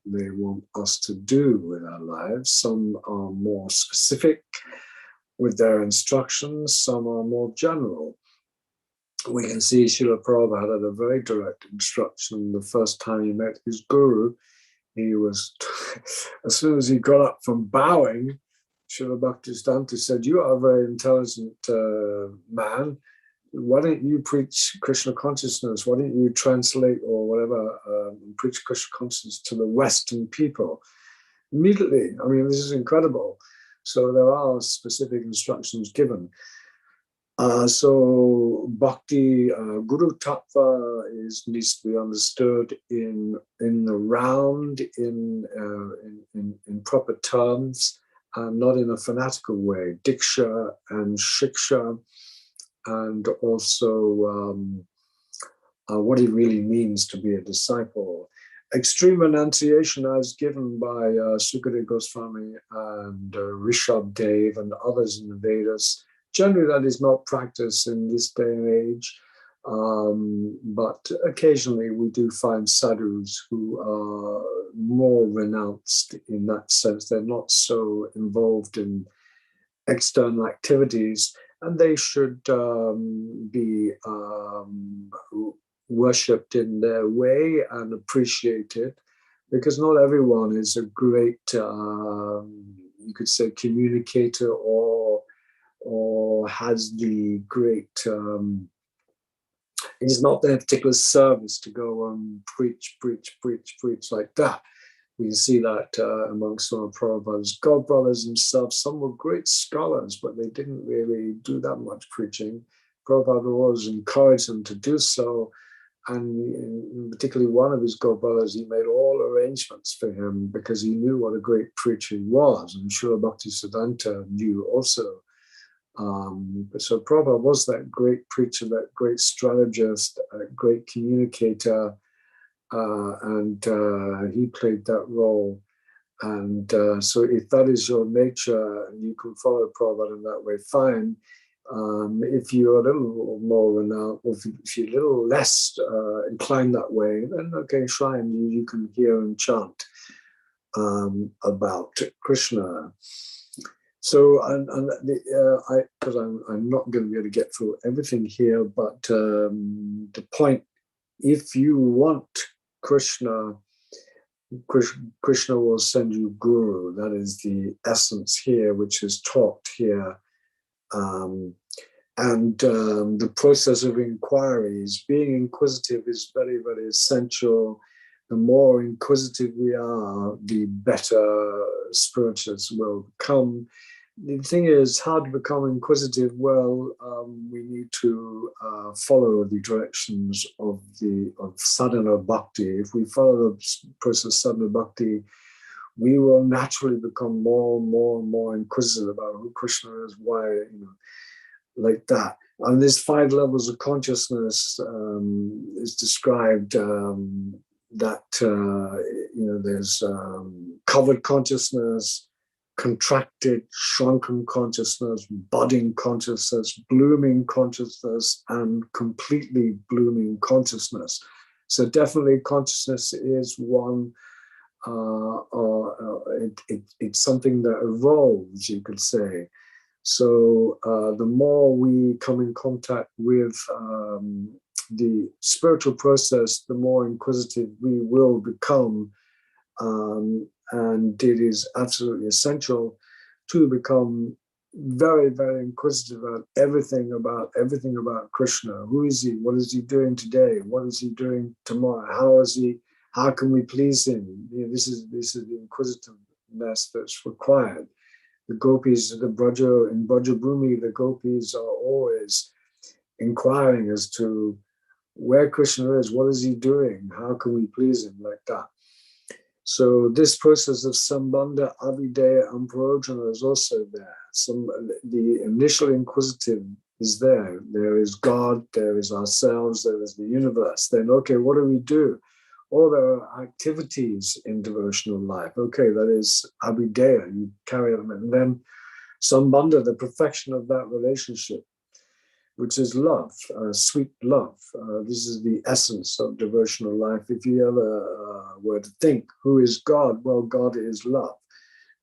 they want us to do with our lives. Some are more specific with their instructions, some are more general. We can see Srila Prabhupada had a very direct instruction. The first time he met his guru, he was, as soon as he got up from bowing, Srila Bhaktivedanta said, "You are a very intelligent man. Why don't you preach Krishna consciousness? Why don't you translate or whatever, preach Krishna consciousness to the Western people?" Immediately, I mean, this is incredible. So there are specific instructions given. So bhakti, guru tattva needs to be understood in the round, in proper terms, not in a fanatical way. Diksha and shiksha, and also what it really means to be a disciple. Extreme renunciation as given by Sukadeva Goswami and Rishabh Dev and others in the Vedas. Generally, that is not practiced in this day and age, but occasionally we do find sadhus who are more renounced in that sense. They're not so involved in external activities, and they should be worshipped in their way and appreciated, because not everyone is a great, you could say, communicator or has the great, it's not their particular service to go and preach like that. We can see that amongst some of Prabhupada's godbrothers themselves. Some were great scholars, but they didn't really do that much preaching. Prabhupada always encouraged them to do so, and particularly one of his godbrothers, he made all arrangements for him because he knew what a great preacher he was. I'm sure Bhaktisiddhanta knew also. So Prabhupada was that great preacher, that great strategist, a great communicator, and he played that role. And so if that is your nature and you can follow Prabhupada in that way, fine. If you're a little more renowned, or if you're a little less inclined that way, then okay, fine, you can hear and chant about Krishna. So, because I'm not going to be able to get through everything here, but the point, if you want Krishna, Krishna will send you guru. That is the essence here, which is taught here. The process of inquiries, being inquisitive is very, very essential. The more inquisitive we are, the better spiritualists will become. The thing is, how to become inquisitive? Well, we need to follow the directions of sadhana bhakti. If we follow the process of sadhana bhakti, we will naturally become more and more inquisitive about who Krishna is, why, like that. And there's 5 levels of consciousness is described. That there's covered consciousness, contracted, shrunken consciousness, budding consciousness, blooming consciousness, and completely blooming consciousness. So definitely consciousness is one, it's something that evolves, you could say. So the more we come in contact with the spiritual process, the more inquisitive we will become. And it is absolutely essential to become very, very inquisitive about everything about Krishna. Who is he? What is he doing today? What is he doing tomorrow? How is he? How can we please him? This is the inquisitive that's required. The gopis, in Brajabhumi, the gopis are always inquiring as to where Krishna is, what is he doing, how can we please him, like that. So this process of sambandha, avideya, and prajna is also there. The initial inquisitive is there. There is God, there is ourselves, there is the universe. Then, okay, what do we do? Or there are activities in devotional life. Okay, that is avideya, you carry them. And then sambandha, the perfection of that relationship, which is love, sweet love. This is the essence of devotional life. If you ever were to think, who is God? Well, God is love.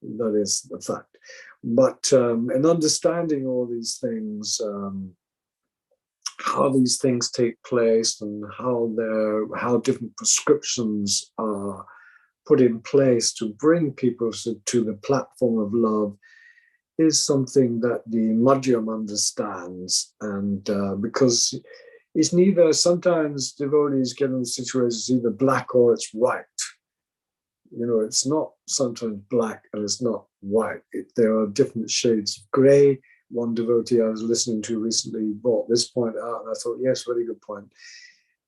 That is the fact. But in understanding all these things, how these things take place and how different prescriptions are put in place to bring people to the platform of love, is something that the Madhyam understands. And because it's neither, sometimes devotees get in situations, either black or it's white. It's not sometimes black and it's not white. There are different shades of gray. One devotee I was listening to recently brought this point out, and I thought, yes, very good point.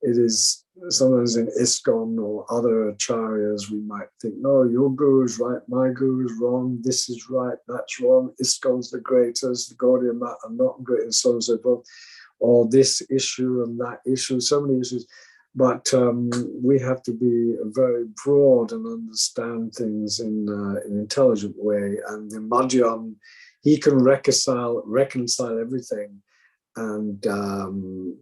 It is sometimes in ISKCON or other acharyas, we might think, no, your guru is right, my guru is wrong, this is right, that's wrong, ISKCON's the greatest, the Gaudiya Math are not great, and so on and so forth, or this issue and that issue, so many issues. But we have to be very broad and understand things in an intelligent way. And the Madhyam, he can reconcile everything and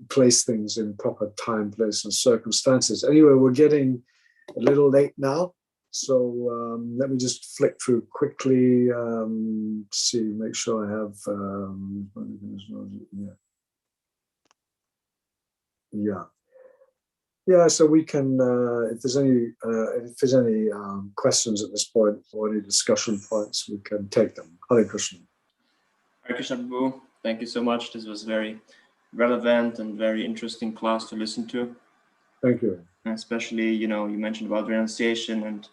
place things in proper time, place, and circumstances. Anyway, we're getting a little late now, so let me just flick through quickly, make sure I have, yeah. So we can, if there's any questions at this point or any discussion points, we can take them. Hare Krishna. Hare Krishna, Prabhu. Thank you so much. This was very relevant and very interesting class to listen to. Thank you. And especially, you mentioned about renunciation, and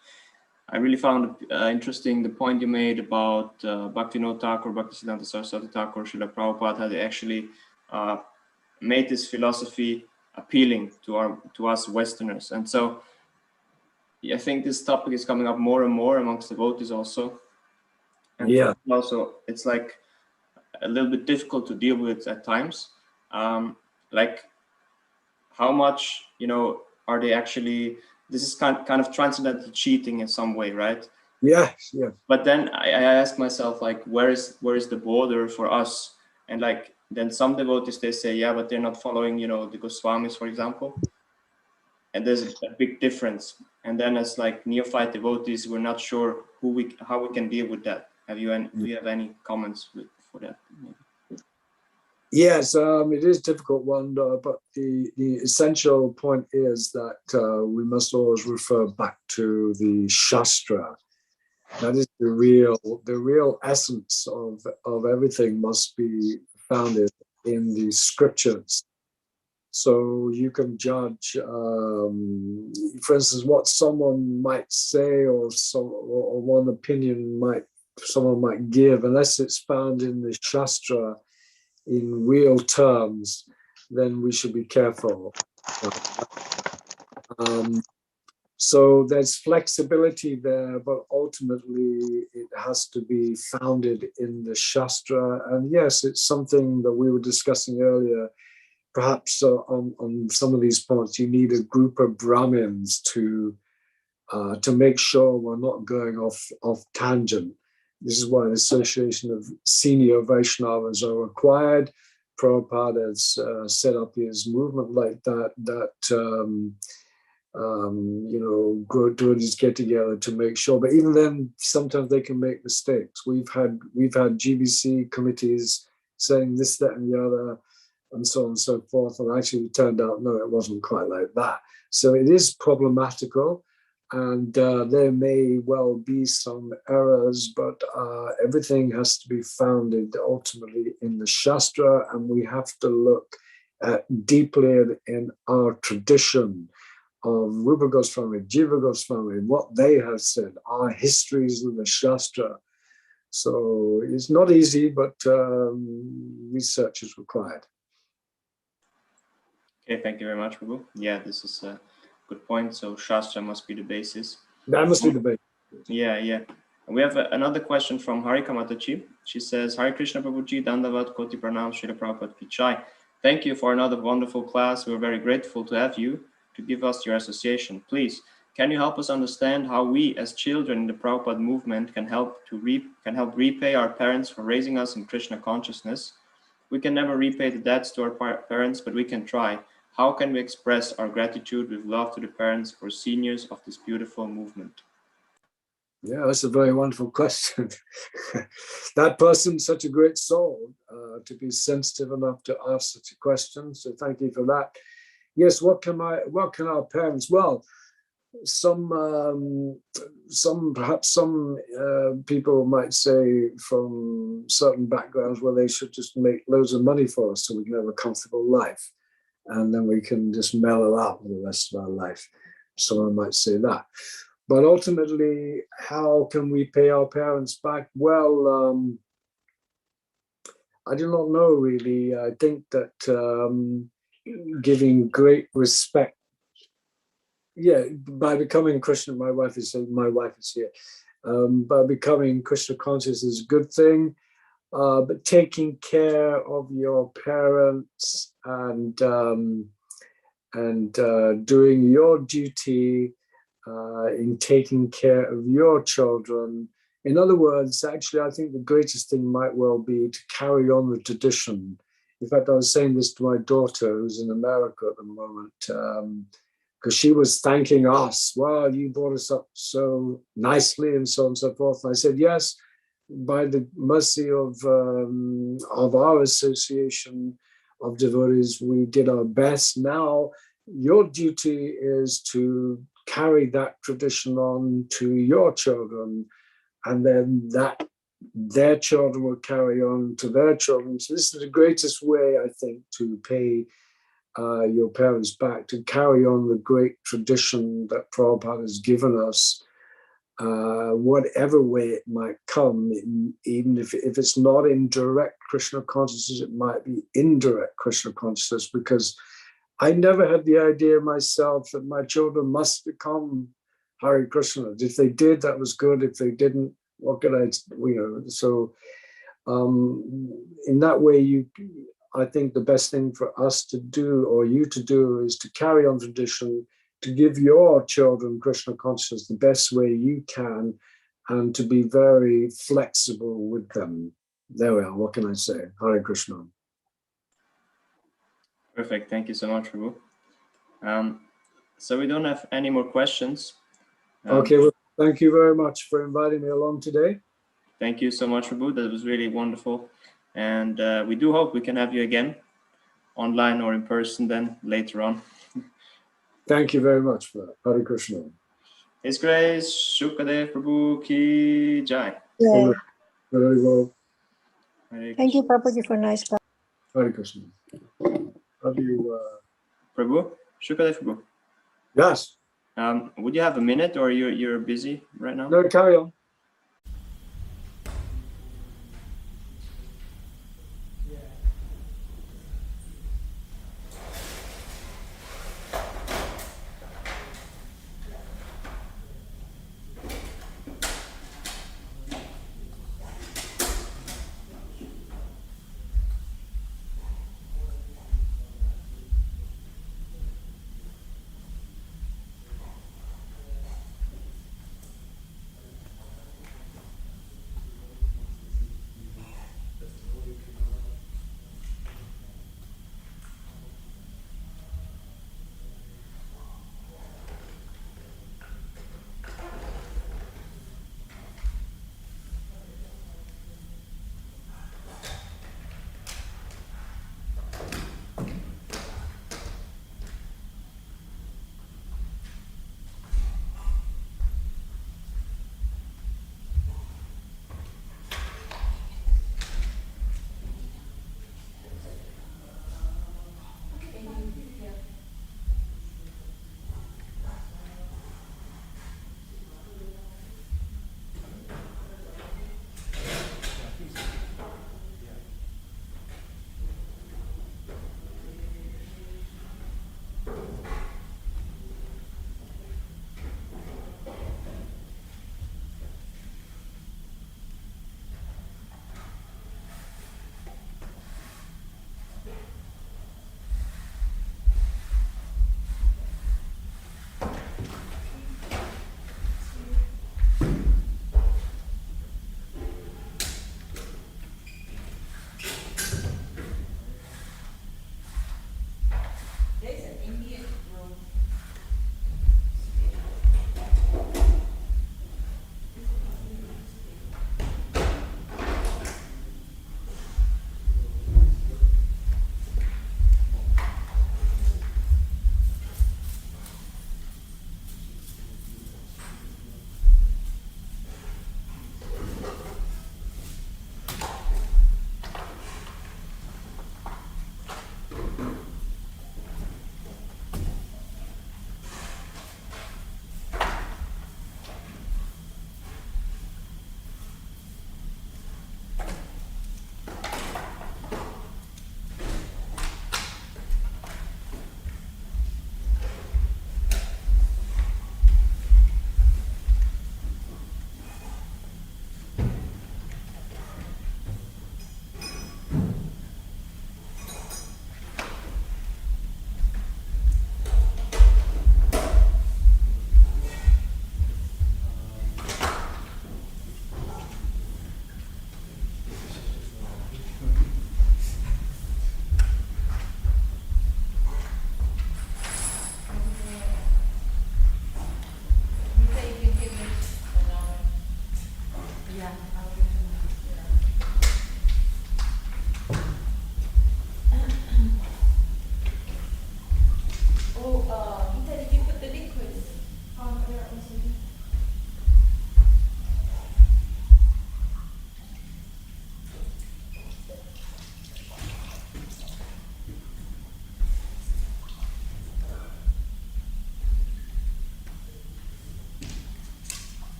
I really found interesting the point you made about Bhaktivinoda Thakur, Bhaktisiddhanta Saraswati Thakur, Srila Prabhupada had actually made this philosophy appealing to us Westerners. And so I think this topic is coming up more and more amongst devotees also. And also it's like a little bit difficult to deal with at times. Like how much, are they actually, this is kind of transcendental cheating in some way, right? Yeah. But then I ask myself, like, where is the border for us? And like, then some devotees, they say, yeah, but they're not following, the Goswamis, for example. And there's a big difference. And then as like neophyte devotees, we're not sure how we can deal with that. Do you have any comments for that? Yes, it is a difficult one, but the essential point is that we must always refer back to the Shastra. That is the real essence of everything must be founded in the scriptures. So you can judge, for instance, what someone might say or one opinion someone might give, unless it's found in the Shastra in real terms, then we should be careful. So there's flexibility there, but ultimately it has to be founded in the Shastra. And yes, it's something that we were discussing earlier. Perhaps on some of these points, you need a group of Brahmins to make sure we're not going off tangent. This is why an association of senior Vaishnavas are required. Prabhupada has set up his movement like that devotees get together to make sure. But even then, sometimes they can make mistakes. We've had GBC committees saying this, that, and the other, and so on and so forth. And actually, it turned out, no, it wasn't quite like that. So it is problematical. And there may well be some errors, but everything has to be founded ultimately in the Shastra, and we have to look deeply in our tradition, of Rupa Goswami, Jiva Goswami, what they have said, our histories of the Shastra. So it's not easy, but research is required. Okay, thank you very much, Prabhu. Yeah, this is a good point. So Shastra must be the basis. That must be the basis. Yeah, yeah. And we have another question from Harika Mataji. She says, Hare Krishna Prabhuji, Dandavat Koti Pranam, Srila Prabhupada Ki Jai. Thank you for another wonderful class. We're very grateful to have you to give us your association. Please, can you help us understand how we as children in the Prabhupada movement can help repay our parents for raising us in Krishna consciousness? We can never repay the debts to our parents, but we can try. How can we express our gratitude with love to the parents or seniors of this beautiful movement? Yeah, that's a very wonderful question. That person's such a great soul to be sensitive enough to ask such a question. So thank you for that. Yes, what can our parents? Well, perhaps some people might say from certain backgrounds, well, they should just make loads of money for us so we can have a comfortable life, and then we can just mellow out for the rest of our life. Someone might say that. But ultimately, how can we pay our parents back? Well, I do not know really. I think that giving great respect, by becoming Krishna, my wife is here. By becoming Krishna conscious is a good thing, but taking care of your parents and doing your duty in taking care of your children. In other words, actually, I think the greatest thing might well be to carry on the tradition. In fact, I was saying this to my daughter, who's in America at the moment, because she was thanking us. Well, you brought us up so nicely and so on and so forth. And I said, yes, by the mercy of our association of devotees, we did our best. Now, your duty is to carry that tradition on to your children, and then their children will carry on to their children. So this is the greatest way, I think, to pay your parents back, to carry on the great tradition that Prabhupada has given us, whatever way it might come, even if it's not in direct Krishna consciousness, it might be indirect Krishna consciousness, because I never had the idea myself that my children must become Hare Krishna. If they did, that was good. If they didn't, what could I, so in that way, I think the best thing for us to do, or you to do, is to carry on tradition, to give your children Krishna consciousness the best way you can, and to be very flexible with them. There we are. What can I say? Hare Krishna. Perfect. Thank you so much, Prabhu. So we don't have any more questions. Okay. Well, thank you very much for inviting me along today. Thank you so much, Prabhu. That was really wonderful. And we do hope we can have you again, online or in person then later on. Thank you very much for that. Hare Krishna. His Grace, Shukadev Prabhu Ki Jai. Yeah. Very well. Thank you, Prabhuji, for nice class. Hare Krishna. Have you, Prabhu? Shukadev Prabhu. Yes. Would you have a minute, or you're busy right now? No, carry on.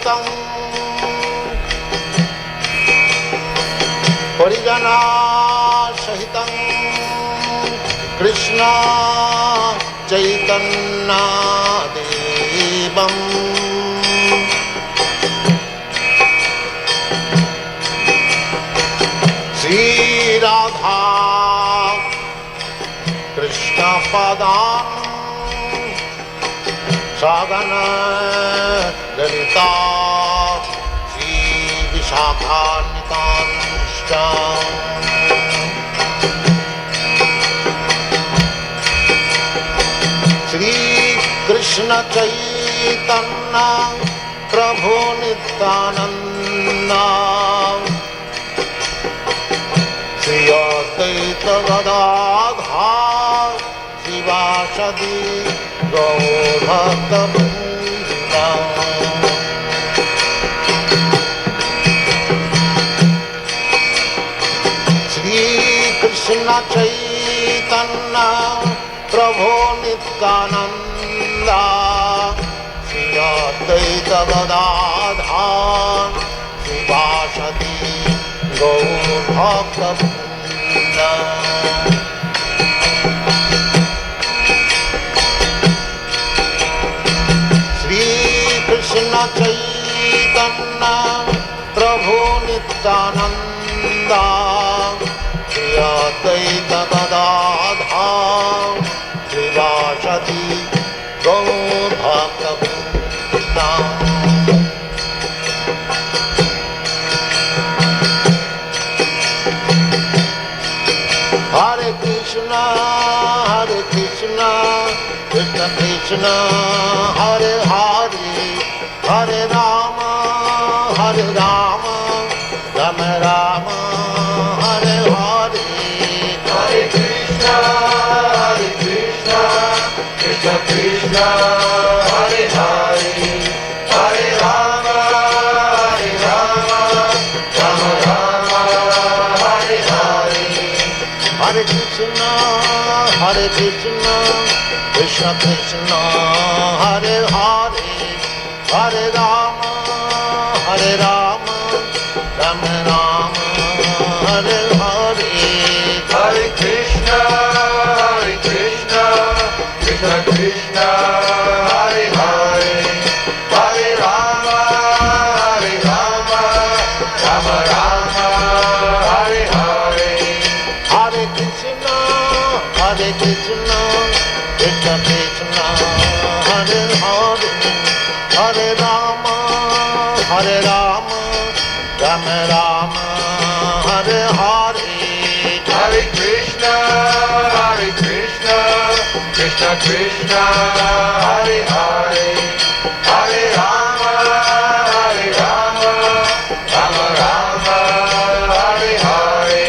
सहितं परिजना सहितं कृष्ण चैतन्य देवम् श्री राधा कृष्ण पदान् सगन ललिता श्री विशाखान्वितांश्च श्री कृष्ण चैतन्य प्रभु नित्यानंद श्री अद्वैत गदाधर शिवासदि गौरभक्तवृन्द श्री कृष्ण चैतन्य प्रभु नित्यानंद श्री अद्वैत गदाधर शिवासदि गौरभक्तवृन्द कृष्ण चैतन्य प्रभु नित्यानंद श्री अद्वैत गदाधर श्रीवासदि गौरभक्तवृन्द हरे Krishna Krishna Krishna Hare Hare Hare Ram Ram Ram Hare Hare Hare Krishna, Krishna Krishna, Hare Hare, Hare Rama, Rama Rama, Hare Hare. Hare Krishna, Krishna Krishna, Hare Hare, Hare Rama, Rama Rama, Hare Hare. Hare Krishna, Krishna Krishna, Hare Hare, Hare Rama, Rama Rama, Hare Hare. Hare Krishna, Krishna Krishna, Hare Hare, Hare Rama, Rama Rama, Hare Hare. Hare Krishna, Krishna Krishna, Hare Hare, Hare Rama, Rama Rama, Hare Hare.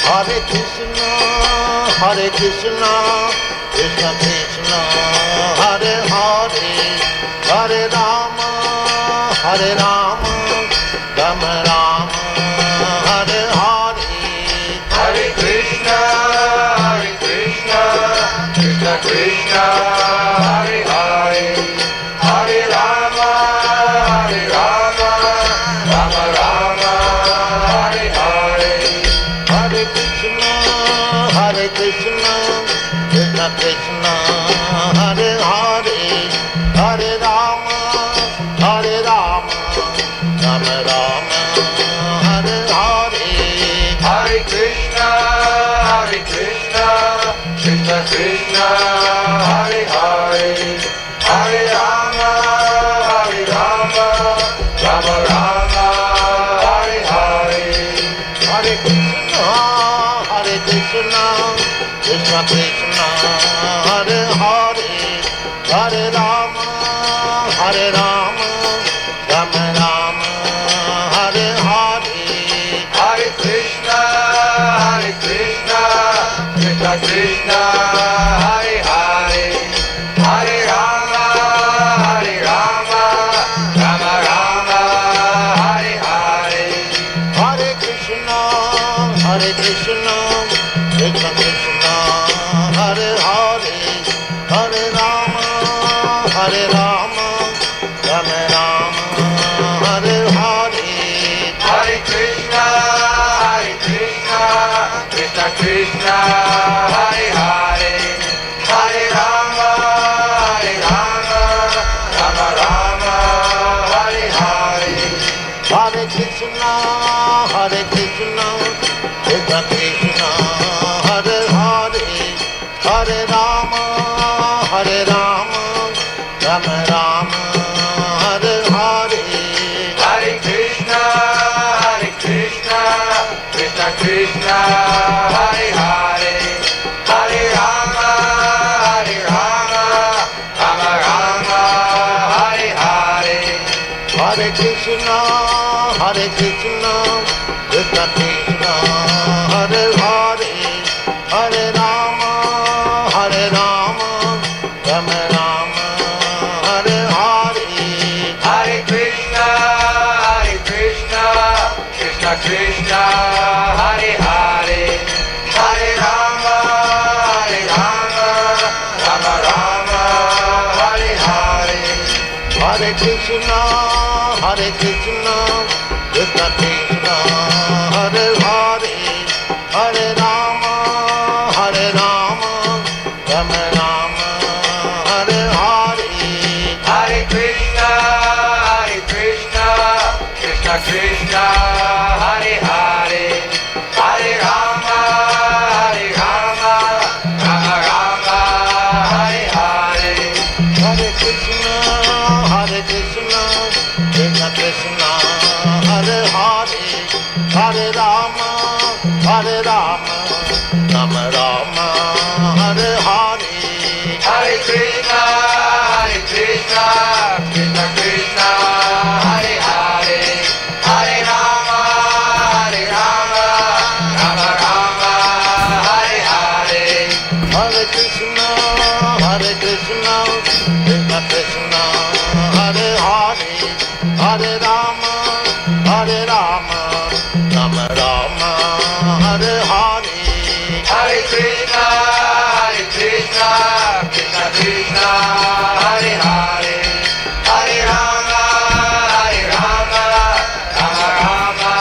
Hare Krishna, Krishna Krishna, Hare Hare, Hare Rama, Rama Rama, Hare Hare. Hare Krishna, Krishna Krishna, Hare Hare, Hare Rama, Rama Rama, Hare Hare. Hare Krishna, Krishna Krishna, Hare Hare, Hare Rama, Rama Rama, Hare Hare. Hare Krishna, Krishna Krishna, Hare Hare, Hare Rama, Rama Rama, Hare Hare. Hare Krishna, Krishna Krishna, Hare Hare, Hare Rama, Rama Rama, Hare Hare. Hare Krishna, Krishna Krishna, Hare Hare, Hare Rama, Rama Rama, Hare Hare. Hare Krishna, Krishna Krishna, Hare Hare, Hare Rama, Rama Rama, Krishna, Hare Hare, Hare Rama, Rama Rama, Hare Hare. Hare Krishna, Krishna Krishna, Hare Hare, Hare Rama, Rama Rama, Hare Hare. Hare Krishna, Krishna Krishna, Hare Hare, Hare Rama, Rama Rama, Hare Hare. Hare Krishna, Krishna Krishna, Hare Hare, Hare Rama, Rama Rama, Hare Hare. Hare Krishna, Krishna Krishna, Hare Hare, Hare Rama, Rama Rama, Hare Hare. Hare Krishna, Krishna Krishna, Hare Hare, Hare Rama, Rama Rama, Hare Hare. Hare Krishna, Krishna Krishna, Hare Hare, Hare Rama, Rama Rama, Hare Hare. Hare Krishna, Krishna Krishna, Hare Hare, Hare Rama, Rama Rama, Hare Hare. Hare Krishna, Krishna Krishna, Hare Hare, Hare Rama, Rama Rama, Hare Hare. Hare Krishna, Krishna Krishna, Hare Hare, Hare Rama, Rama Rama, Hare Hare. Hare Krishna, Krishna Krishna, Hare Hare, Hare Rama, Rama Rama,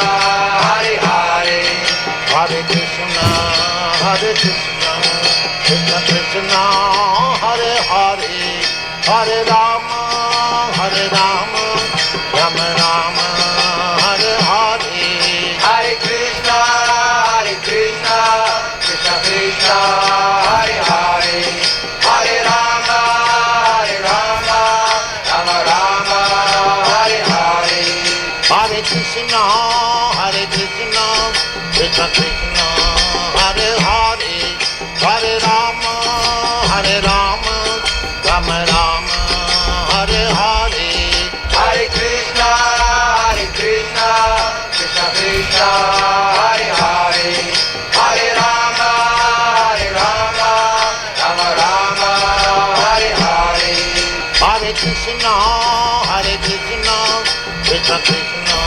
Hare Hare. Hare Krishna, Krishna Krishna, Hare Hare, Hare Rama, Rama Rama, Hare Hare. Hare Krishna, Krishna Krishna, Hare Hare, Hare Rama, Rama Rama, Hare Hare. Hare Krishna, Krishna Krishna, Hare Hare, Hare Rama, Rama Rama, Hare Hare. Hare Krishna, Krishna Krishna, Hare Hare, Hare Rama, Rama Rama, Hare Hare. Hare Krishna, Krishna Krishna,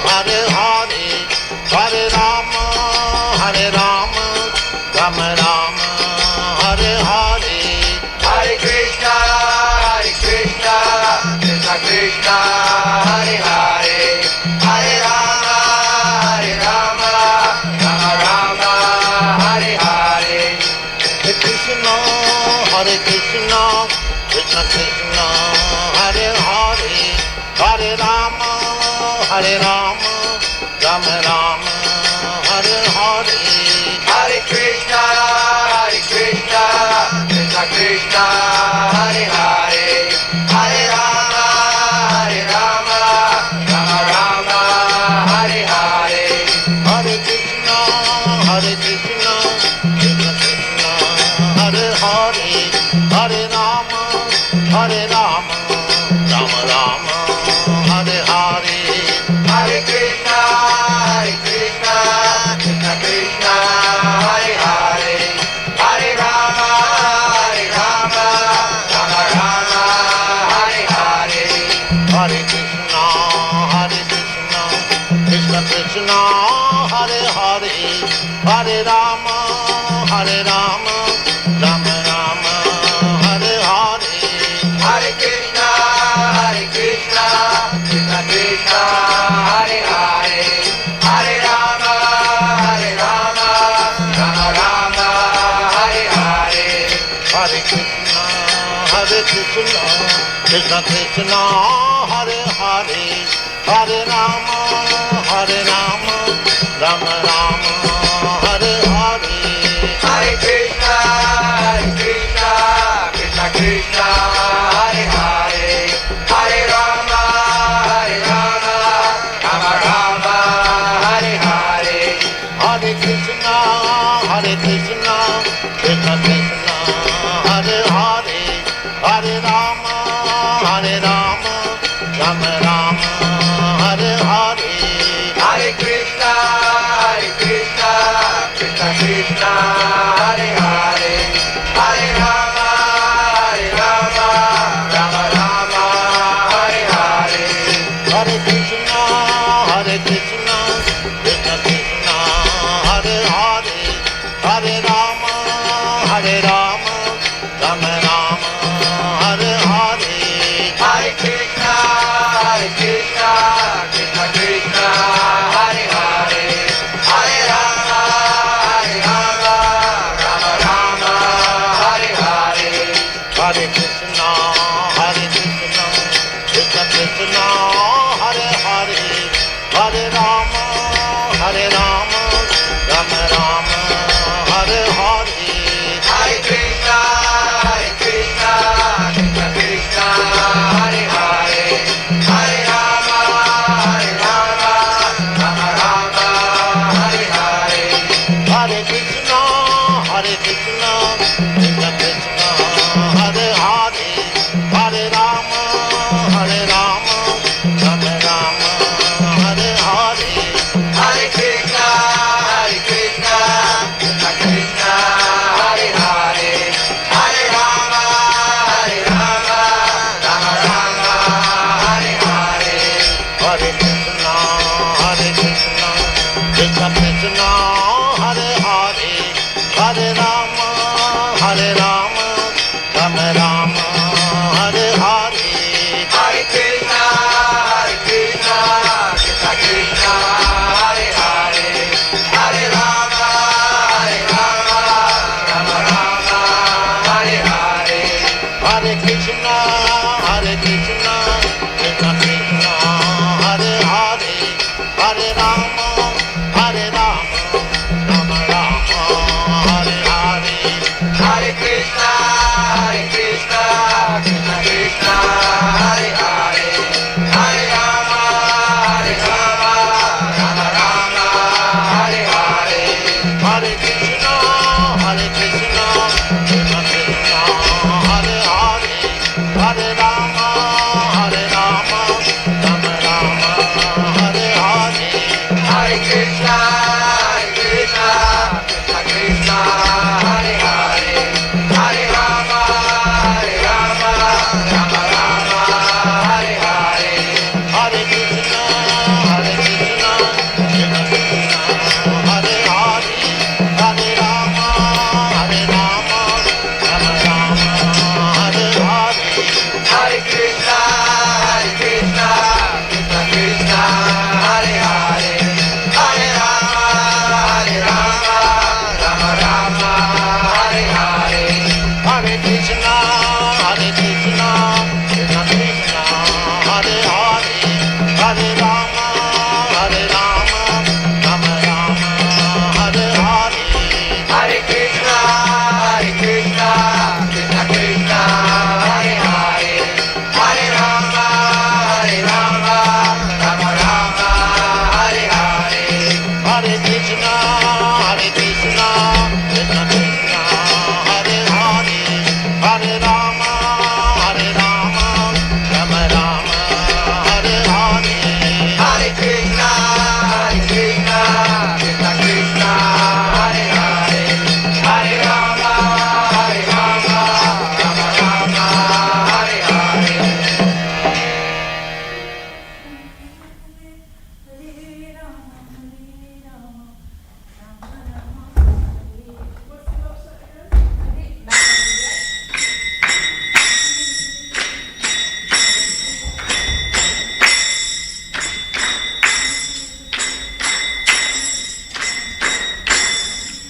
Hare Hare, Hare Rama, Rama Rama, Hare Hare. Hare Krishna, Krishna Krishna, Hare Hare, Hare Rama, Rama Rama, Hare Hare. Hare Krishna, Krishna Krishna, Hare Hare, Hare Rama, Rama Rama, Hare Hare. Hare Krishna, Krishna Krishna, Hare Hare, Hare Rama, Rama Rama, Hare Hare. Hare Krishna, Krishna Krishna, Hare Hare, Hare Rama, Rama Rama, Hare Hare. Hare Krishna, Krishna Krishna, Hare Hare, Hare Rama, Rama Rama, Hare Hare. Hare Krishna, Krishna Krishna, Hare Hare, Hare Rama, Rama Rama, Hare Hare. Hare Krishna, Krishna Krishna, Hare Hare, Hare Rama, Rama Rama, Hare Krishna, Krishna Krishna, Hare Hare, Hare Rama, Rama Rama, Hare Hare. Hare Krishna, Krishna Krishna, Hare Hare, Hare Rama, Rama Rama, Hare Hare. Hare Krishna, Krishna Krishna, Hare Hare, Hare Rama, Rama Rama, Hare Hare. Hare Krishna, Krishna Krishna, Hare Hare, Hare Rama, Rama Rama, Hare Hare. Hare Krishna, Krishna Krishna, Hare Hare, Hare Rama, Rama Rama, Hare Hare. Hare Krishna, Krishna Krishna, Hare Hare, Hare Rama, Rama Rama, Hare Hare. Hare Krishna, Krishna Krishna, Hare Hare, Hare Rama, Rama Rama, Hare Hare. Hare Krishna, Krishna Krishna, Hare Hare, Hare Rama, Rama Rama, Hare Hare. Hare Krishna, Krishna Krishna, Hare Hare, Hare Rama, Rama Rama, Hare Hare. Hare Krishna, Krishna Krishna, Hare Hare, Hare Rama, Rama Rama, Hare Hare. Hare Krishna, Krishna Krishna, Hare Hare, Hare Rama, Rama Rama, Hare Hare. Hare Krishna, Krishna Krishna, Hare Hare, Hare Rama, Rama Rama, Hare Hare. Hare Krishna, Krishna Krishna, Hare Hare, Hare Rama, Rama Rama, Hare Hare. Hare Krishna, Krishna Krishna, Hare Hare, Hare Rama, Rama Rama, Hare Hare. Hare Krishna, Krishna Krishna, Hare Hare, Hare Rama, Rama Rama, Hare Hare. Hare Krishna, Krishna Krishna, Hare Hare, Hare Rama, Rama Rama, Hare Hare. Hare Krishna, Krishna Krishna, Hare Hare, Hare Rama, Rama Rama, Hare Hare. Hare Krishna, Krishna Krishna, Hare Hare, Hare Rama, Rama Rama, Hare Hare. Hare Krishna, Krishna Krishna, Hare Hare, Hare Rama, Rama Rama, Hare Hare. Hare Krishna, Krishna Krishna, Hare Hare, Hare Rama, Rama Rama, Hare Hare. Hare Krishna, Krishna Krishna, Hare Hare, Hare Rama, Rama Rama, Hare Hare. Hare Krishna, Krishna Krishna, Hare Hare, Hare Rama, Rama Rama, Hare Hare.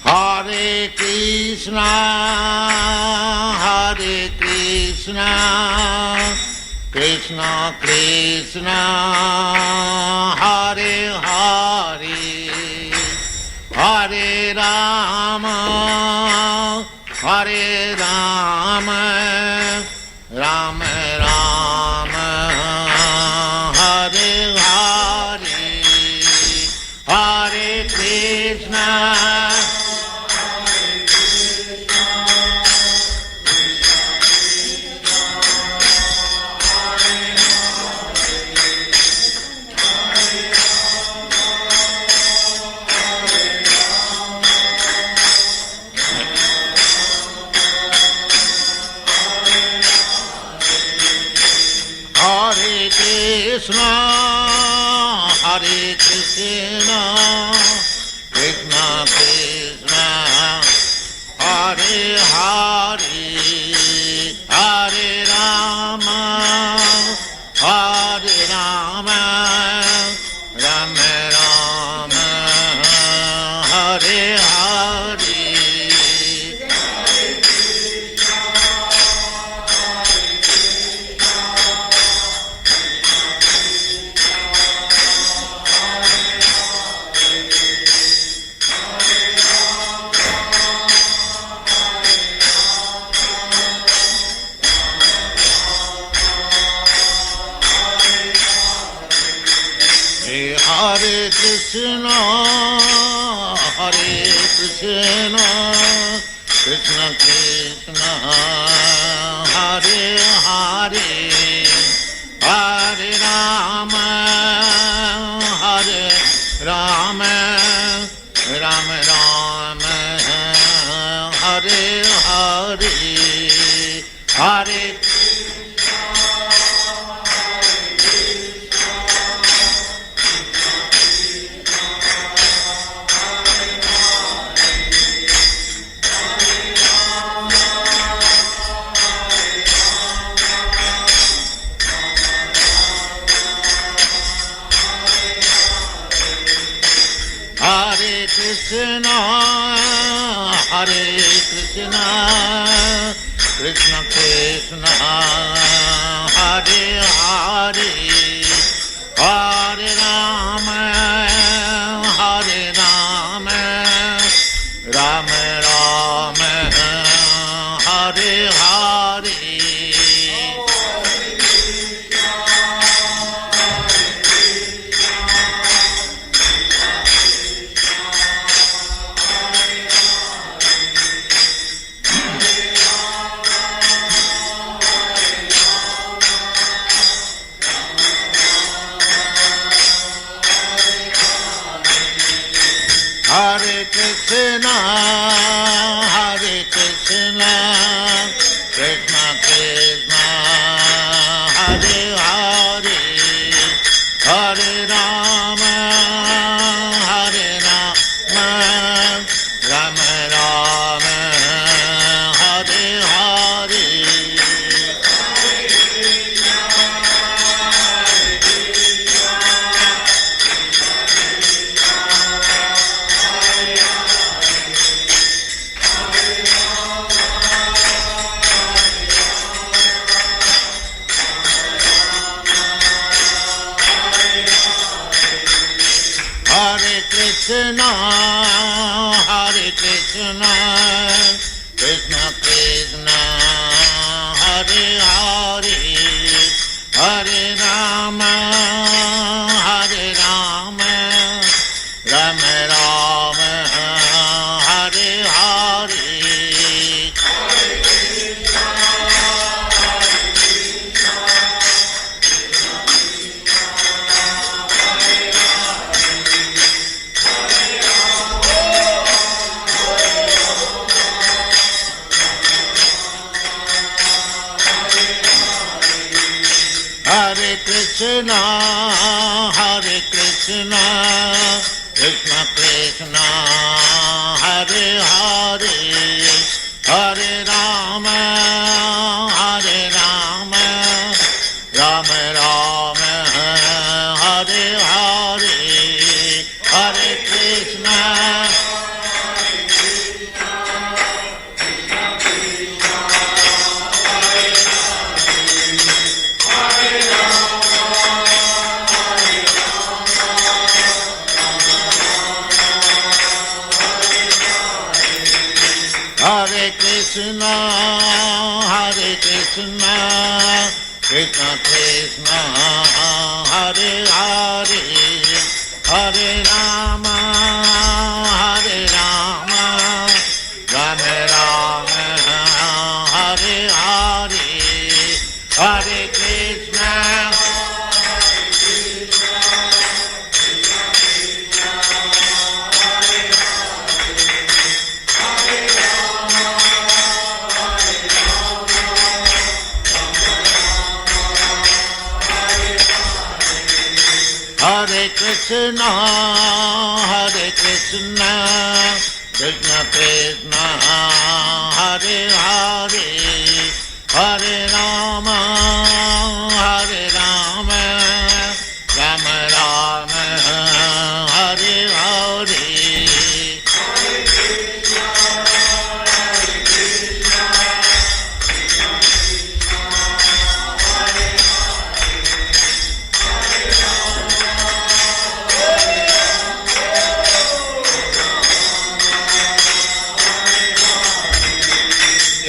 Hare Krishna, Krishna, Krishna Krishna, Hare Hare, Hare Rama, Hare Rama, Rama Rama, Hare Hare, Hare Krishna, Krishna, Hare Krishna, Krishna Krishna, Hare Hare, Hare Rama, Hare Rama, Rama Rama, Hare Hare. Hare Krishna, Hare Krishna, Krishna Krishna, Hare Hare, Hare Rama, Hare Rama, Rama Rama, Hare Hare, Hare Krishna, Hare Krishna, Krishna Krishna, Hare Hare, Hare Rama, Hare Rama, Rama Rama, Hare Hare. Hare Krishna, Hare Krishna, Krishna Krishna, Hare Hare, Hare Rama, Hare Rama, Rama Rama, Hare Hare. Hare Krishna, Hare Krishna, Krishna Krishna, Hare Hare, Hare Rama, Hare Rama, Rama Rama, Hare Hare. Hare Krishna, Hare Krishna, Krishna Krishna, Hare Hare, Hare Rama, Hare Rama, Rama Rama, Hare Hare, Hare Krishna. Hare Krishna, Krishna Krishna, Hare Hare, Hare Rama, Rama Rama, Hare Hare, Hare Krishna. Hare Krishna, Krishna Krishna, Hare Hare, Hare Rama, Rama Rama, Hare Hare.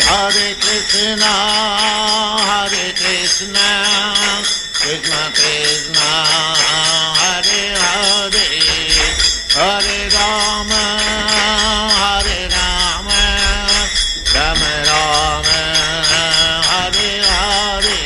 Hare Krishna, Krishna Krishna, Hare Hare, Hare Rama, Rama Rama, Hare Hare.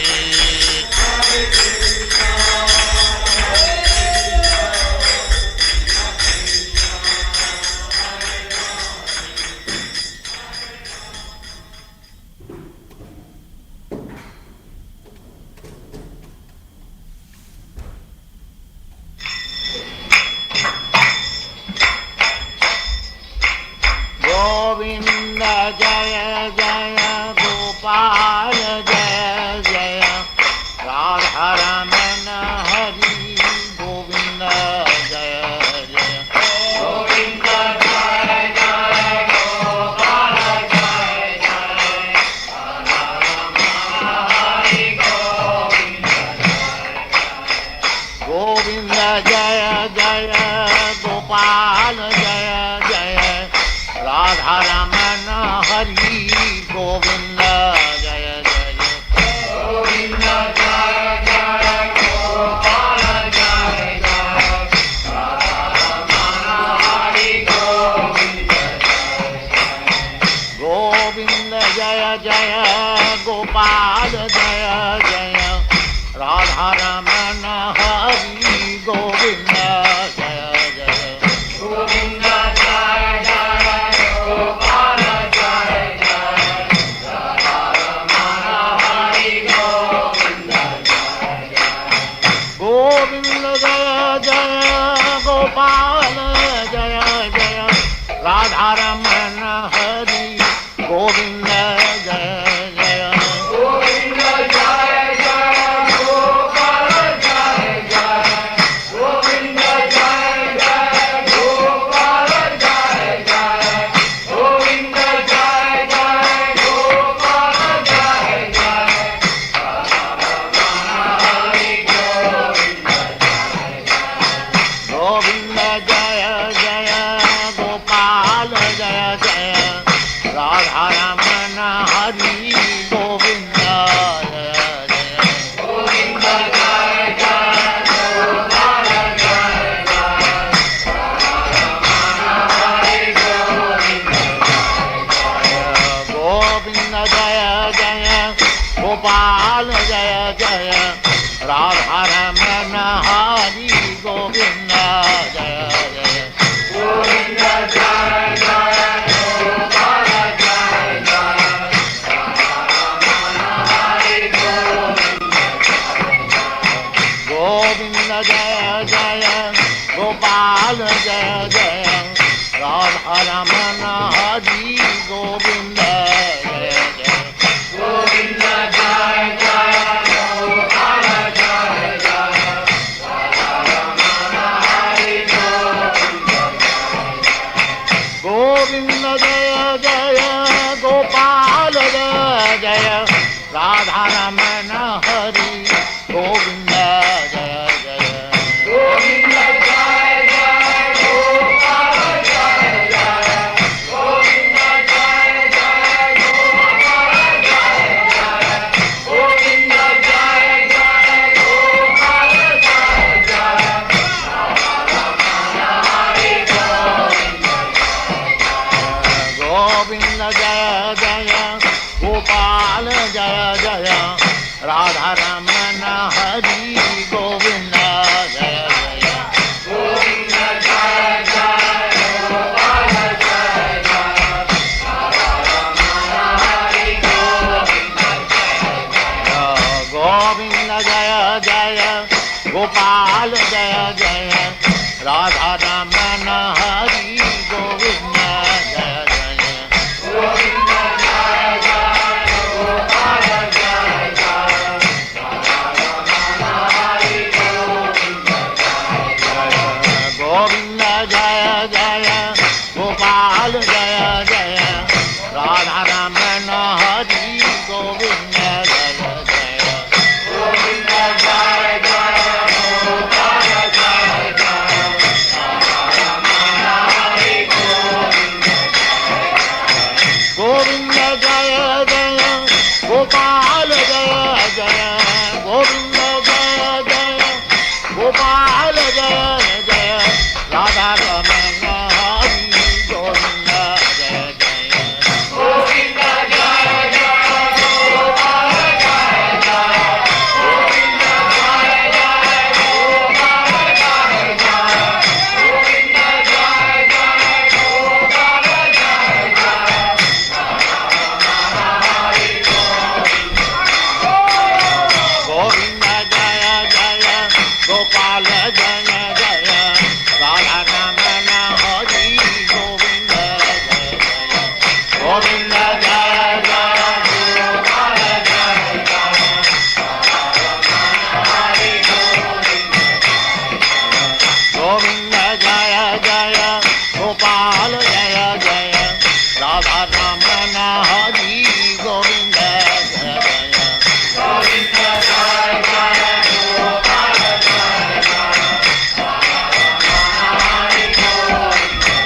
Govinda Jaya Jaya Gopal Jaya Jaya Radha Ramana Hari Govinda Jaya Jaya Govinda Jaya Jaya Gopal Jaya Jaya Radha Ramana Hari Govinda Jaya Jaya Gopal Jaya Jaya Radha Ramana Hari Govinda Jaya Jaya Govinda Jaya Jaya Gopal Jaya Jaya Radha Ramana Hari Govinda Jaya Jaya Gopal Jaya Jaya Radha Ramana Hari Govinda Jaya Jaya Govinda Jaya Jaya Gopal Jaya Jaya Radha Ramana Hari Govinda Jaya Jaya Govinda Jaya Jaya Gopal Jaya Jaya Radha Ramana Hari Govinda Jaya Jaya Govinda Jaya Jaya Gopal Jaya Jaya Govinda Jaya Jaya Gopal Jaya Jaya Govinda Jaya Jaya Gopal Jaya Jaya Radha Ramana Hari Govinda Govinda Jaya Jaya Gopal Jaya Jaya Radha Ramana Hari Govinda Jaya Jaya Govinda Jaya Jaya Gopal Jaya Jaya Radha Ramana Hari Govinda Govinda Jaya Jaya Gopal Jaya Jaya Radha Ramana Hari Govinda Jaya Jaya Govinda Jaya Jaya Gopal Jaya Jaya Radha Ramana Hari Govinda Jaya Jaya Gopal Jaya Jaya Radha Ramana Hari Govinda Jaya Jaya Govinda Jaya Jaya Gopal Jaya Jaya Radha Ramana Hari Govinda Jaya Jaya Gopal Jaya Jaya Radha Ramana Hari Govinda Jaya Jaya Govinda Jaya Jaya Gopal Jaya Jaya Govinda Jaya Jaya Govind जय जय गोपाल जय जय राधा रमण हरि गोविंद जय जय गोविंद जय जय गोपाल जय जय राधा रमण हरि गोविंद जय जय गोपाल जय जय राधा रमण हरि गोविंद जय जय गोविंद जय जय गोपाल जय जय राधा रमण हरि गोविंद जय जय गोविंद जय जय गोपाल जय जय राधा रमण हरि गोविंद जय जय गोविंद जय जय गोपाल जय जय राधा रमण हरि गोविंद गोविंद जय जय गोपाल जय जय गोविंद जय जय गोपाल जय जय राधा रमण हरि गोविंद जय जय गोविंद जय जय गोपाल जय जय गोविंद जय जय गोपाल जय जय गोविंद जय जय गोपाल जय जय गोविंद जय जय गोपाल जय जय राधा रमण हरि गोविंद जय जय गोविंद जय जय गोपाल जय जय हरि गोविंद गोविंद जय जय गोपाल जय जय राधा रमण हरि गोविंद जय जय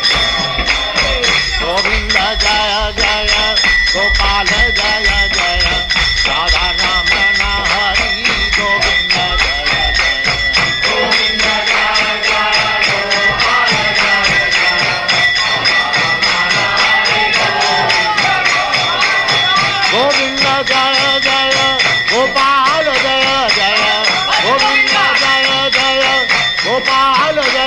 गोविंद जय जय गोपाल जय जय राधा रमण हरि गोविंद गोविंद जय जय गोपाल जय जय राधा रमण हरि गोविंद जय जय गोविंद जय जय गोपाल जय जय राधा रमण हरि गोविंद जय जय गोपाल जय जय गोविंद जय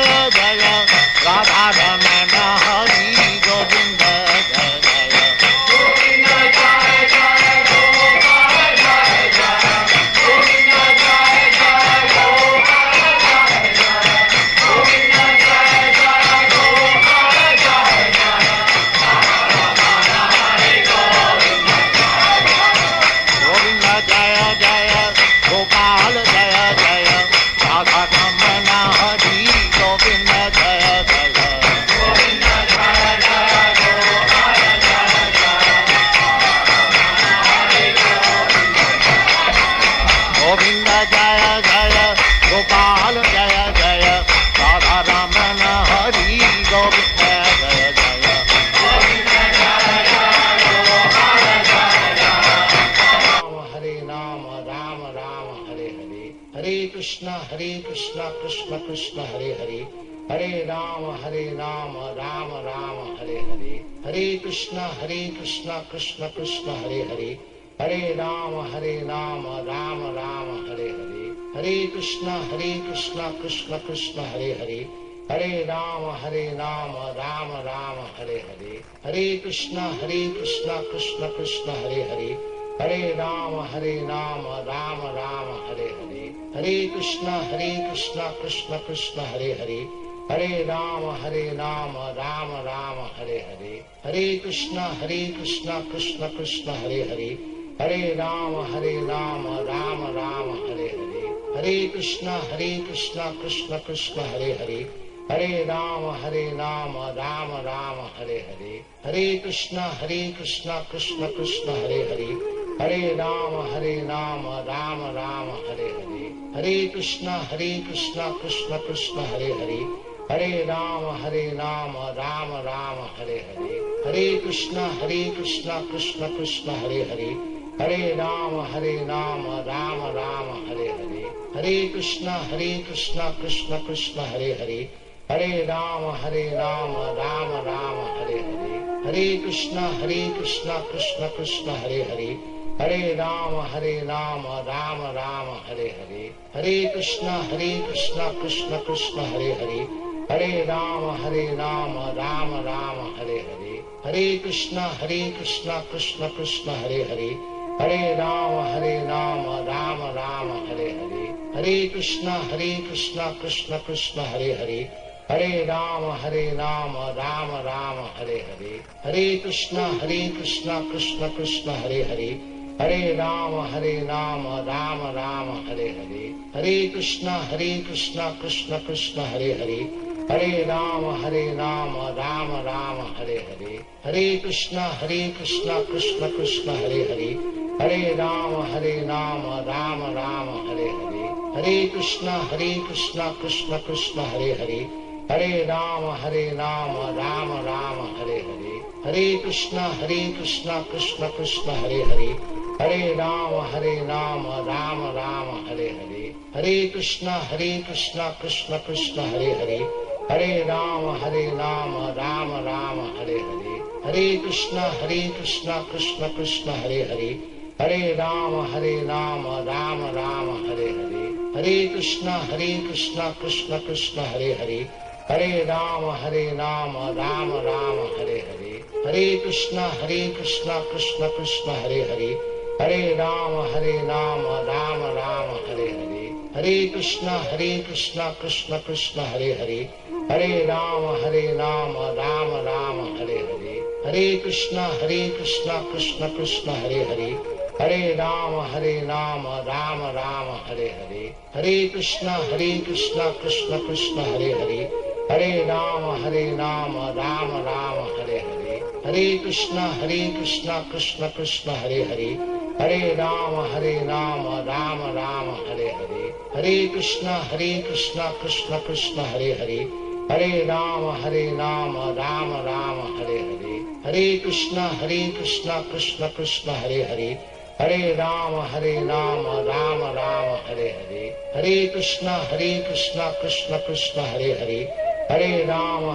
जय गोपाल जय जय राधा रमण हरि गोविंद जय जय गोविंद जय जय गोपाल जय जय गोविंद जय जय गोपाल जय जय गोविंद जय जय गोपाल जय जय राधा रमण हरि गोविंद गोविंद जय जय गोपाल जय जय राधा रमण हरि गोविंद जय जय गोविंद जय जय गोपाल जय जय हरि गोविंद गोविंद जय जय गोपाल जय जय राधा रमण हरि गोविंद जय जय गोविंद जय जय गोपाल जय जय हरे Ram Ram Ram Hare Hare Hare Krishna Krishna Krishna Hare Hare Hare Ram Ram Ram Hare Hare Hare Krishna Krishna Krishna Hare Hare Hare Ram Ram Ram Hare Hare Hare Krishna Krishna Krishna Hare Hare Hare Ram Ram Ram Hare Hare Hare Krishna Krishna Krishna Hare Hare Hare Ram Ram Ram Hare Hare Hare Krishna Krishna Krishna Hare Hare Hare Ram Ram Ram Hare Hare Hare Krishna Krishna Krishna Hare Hare Hare Ram Ram Ram Hare Hare Hare Krishna Krishna Krishna Hare Hare Hare Ram Ram Ram Hare Hare Hare Krishna Krishna Krishna Hare Hare Hare Ram Ram Ram Hare Hare Hare Krishna Krishna Krishna Hare Hare Hare Ram Ram Ram Hare Hare Hare Krishna Krishna Krishna Hare Hare Hare Ram Ram Ram Hare Hare Hare Krishna Krishna Krishna Hare Hare Hare Ram Ram Ram Hare Hare Hare Krishna Krishna Krishna Hare Hare, Hare Rama Rama Rama Hare Hare, Hare Krishna Krishna Krishna Hare Hare, Hare Rama Rama Rama Hare Hare, Hare Krishna Krishna Krishna Hare Hare, Hare Rama Rama Rama Hare Hare, Hare Krishna Krishna Krishna Hare Hare, Hare Rama Rama Rama Hare Hare, Hare Krishna Krishna Krishna Hare Hare, Hare Rama Rama Rama Hare Hare, Hare Krishna Krishna Krishna Hare Hare, Hare Rama Rama Rama Hare Hare, Hare Krishna Krishna Krishna Hare Hare, Hare Rama Rama Rama Hare Hare, Hare Krishna Krishna Krishna Hare Hare, Hare Rama Rama Rama Hare Hare, Hare Krishna Krishna Krishna Hare Hare, Hare Rama Rama Rama Hare Hare, Hare Krishna Krishna Krishna Hare Hare, Hare Rama Rama Rama Hare Hare, Hare Krishna Krishna Krishna Hare Hare, Hare Rama Rama Rama Hare Hare, Hare Krishna Krishna Krishna Hare Hare, Hare Rama Rama Rama Hare Hare, Hare Krishna Krishna Krishna Hare Hare, Hare Rama Rama Rama Hare Hare, Hare Krishna Krishna Krishna Hare Hare, Hare Rama Rama Rama Hare Hare, Hare Krishna Krishna Krishna Hare Hare, Hare Rama Rama Rama Hare Hare, Hare Krishna Krishna Krishna Hare Hare, Hare Rama Rama Rama Hare Hare, Hare Krishna Krishna Krishna Hare Hare, Hare Rama Rama Rama Hare Hare, Hare Krishna Krishna Krishna Hare Hare, Hare Rama Rama Rama Hare Hare, Hare Krishna Krishna Krishna Hare Hare, Hare Rama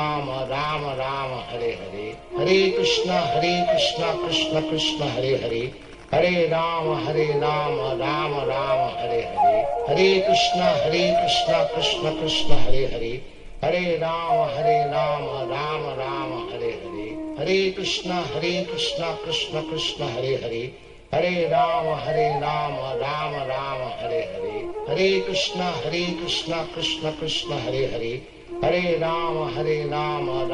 Rama Rama Hare Hare, Hare Krishna Krishna Krishna Hare Hare, Hare Rama Rama Rama Hare Hare, Hare Krishna Krishna Krishna Hare Hare, Hare Rama Rama Rama Hare Hare, Hare Krishna Krishna Krishna Hare Hare, Hare Rama Rama Rama Hare Hare, Hare Krishna Krishna Krishna Hare Hare, Hare Rama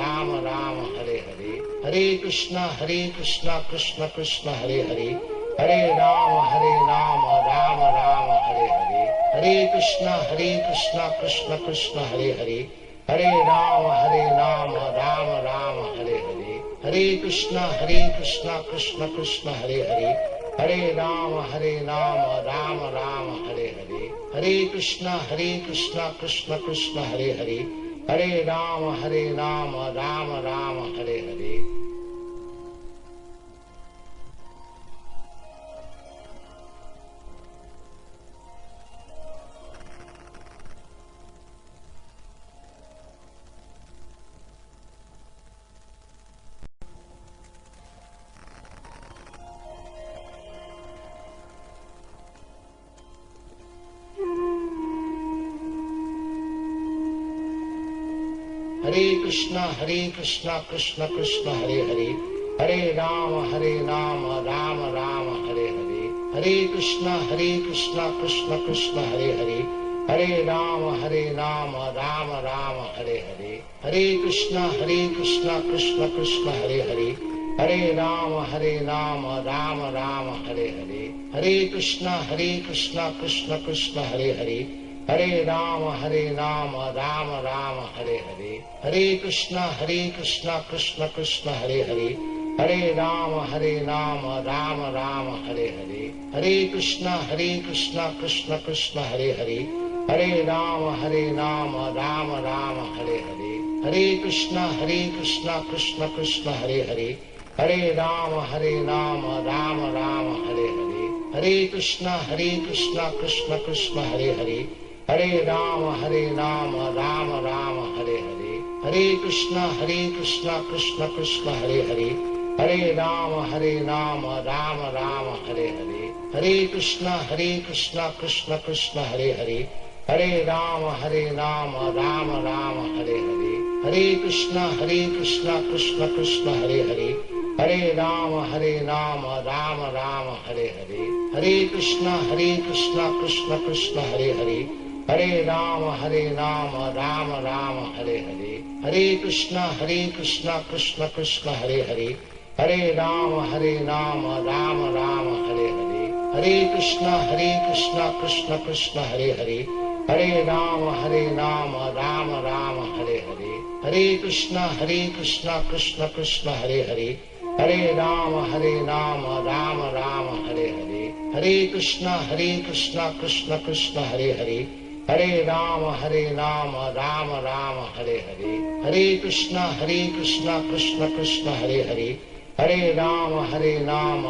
Rama Rama Hare Hare, Hare Krishna Krishna Krishna Hare Hare, Hare Rama Rama Rama Hare Hare, Hare Krishna Krishna Krishna Hare Hare, Hare Rama Rama Rama Hare Hare, Hare Krishna Krishna Krishna Hare Hare, Hare Rama Rama Rama Hare Hare, Hare Krishna Krishna Krishna Hare Hare, Hare Rama Rama Rama Hare Hare, Hare Krishna Krishna Krishna Hare Hare, Hare Rama Rama Rama Hare Hare. Hare Krishna Krishna Krishna Hare Hare, Hare Rama Rama Rama Hare Hare, Hare Krishna Krishna Krishna Hare Hare, Hare Rama Rama Rama Hare Hare, Hare Krishna Krishna Krishna Hare Hare, Hare Rama Rama Rama Hare Hare, Hare Krishna Krishna Krishna Hare Hare, Hare Rama Rama Rama Hare Hare, Hare Krishna Krishna Krishna Hare Hare, Hare Rama Rama Rama Hare Hare, Hare Krishna Krishna Krishna Hare Hare, Hare Rama Rama Rama Hare Hare, Hare Krishna Krishna Krishna Hare Hare, Hare Rama Rama Rama Hare Hare, Hare Krishna Krishna Krishna Hare Hare, Hare Rama Rama Rama Hare Hare, Hare Krishna, Krishna Krishna, Hare Hare, Hare Rama, Rama Rama, Hare Hare, Hare Krishna, Krishna Krishna, Hare Hare, Hare Rama, Rama Rama, Hare Hare, Hare Krishna, Krishna Krishna, Hare Hare, Hare Rama, Rama Rama, Hare Hare, Hare Krishna, Krishna Krishna, Hare Hare, Hare Rama, Rama Rama, Hare Hare, Hare Krishna, Krishna Krishna, Hare Hare, Hare Rama, Rama Rama, Hare Hare, Hare Krishna, Krishna Krishna, Hare Hare, Hare Rama, Rama Rama, Hare Hare, Hare Krishna, Krishna Krishna, Hare Hare, Hare Rama, Rama Rama, Hare Hare, Hare Krishna, Krishna Krishna, Hare Hare, Hare Rama, Rama Rama, Hare Hare, Hare Krishna, Krishna Krishna, Hare Hare, Hare Rama,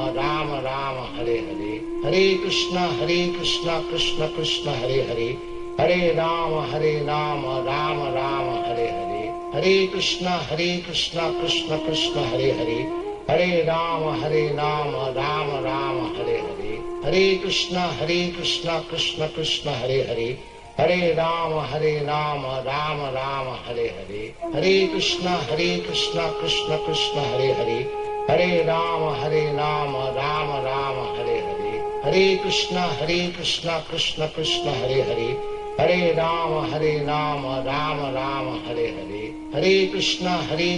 Rama Rama, Hare Hare, Hare Krishna, Krishna Krishna, Hare Hare, Hare Rama, Rama Rama, Hare Hare, Hare Krishna, Krishna Krishna, Hare Hare, Hare Rama, Rama Rama, Hare Hare, Hare Krishna, Krishna Krishna, Hare Hare, Hare Rama, Rama Rama, Hare Hare, Hare Krishna, Krishna Krishna, Hare Hare, Hare Rama, Rama Rama, Hare Hare, Hare Krishna, Krishna Krishna, Hare Hare, Hare Rama, Rama Rama, Hare Hare, Hare Krishna, Krishna Krishna, Hare Hare, Hare Rama, Rama Rama, Hare Hare, Hare Krishna, Krishna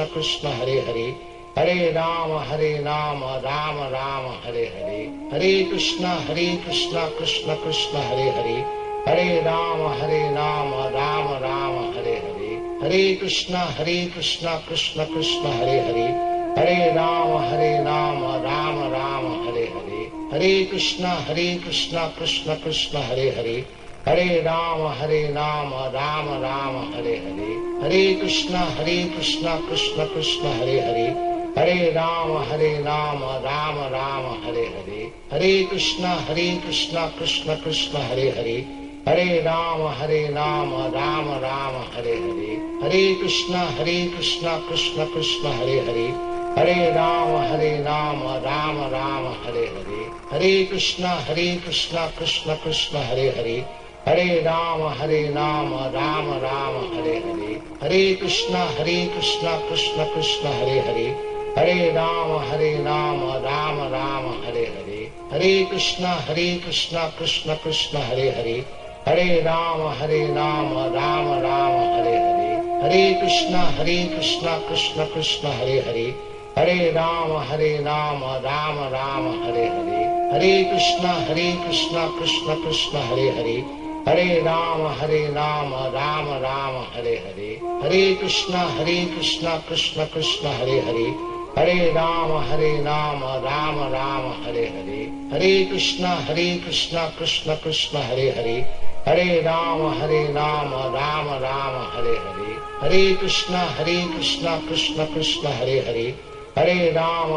Krishna, Hare Hare, Hare Rama, Rama Rama, Hare Hare, Hare Krishna, Krishna Krishna, Hare Hare, Hare Rama, Rama Rama, Hare Hare, Hare Krishna, Krishna Krishna, Hare Hare, Hare Rama, Rama Rama, Hare Hare, Hare Krishna, Krishna Krishna, Hare Hare, Hare Rama, Rama Rama, Hare Hare, Hare Krishna, Krishna Krishna, Hare Hare, Hare Rama, Rama Rama, Hare Hare, Hare Krishna, Krishna Krishna, Hare Hare, Hare Rama, Rama Rama, Hare Hare, Hare Krishna, Krishna Krishna, Hare Hare, Hare Rama, Rama Rama, Hare Hare, Hare Krishna, Krishna Krishna, Hare Hare, Hare Rama, Rama Rama, Hare Hare, Hare Krishna, Krishna Krishna, Hare Hare, Hare Rama, Rama Rama, Hare Hare, Hare Krishna, Krishna Krishna, Hare Hare, Hare Rama, Rama Rama, Hare Hare, Hare Krishna, Krishna Krishna, Hare Hare, Hare Rama, Rama Rama, Hare Hare, Hare Krishna, Krishna Krishna, Hare Hare, Hare Rama, Rama Rama, Hare Hare, Hare Krishna, Krishna Krishna, Hare Hare, Hare Rama, Rama Rama, Hare Hare, Hare Krishna, Krishna Krishna, Hare Hare, Hare Rama,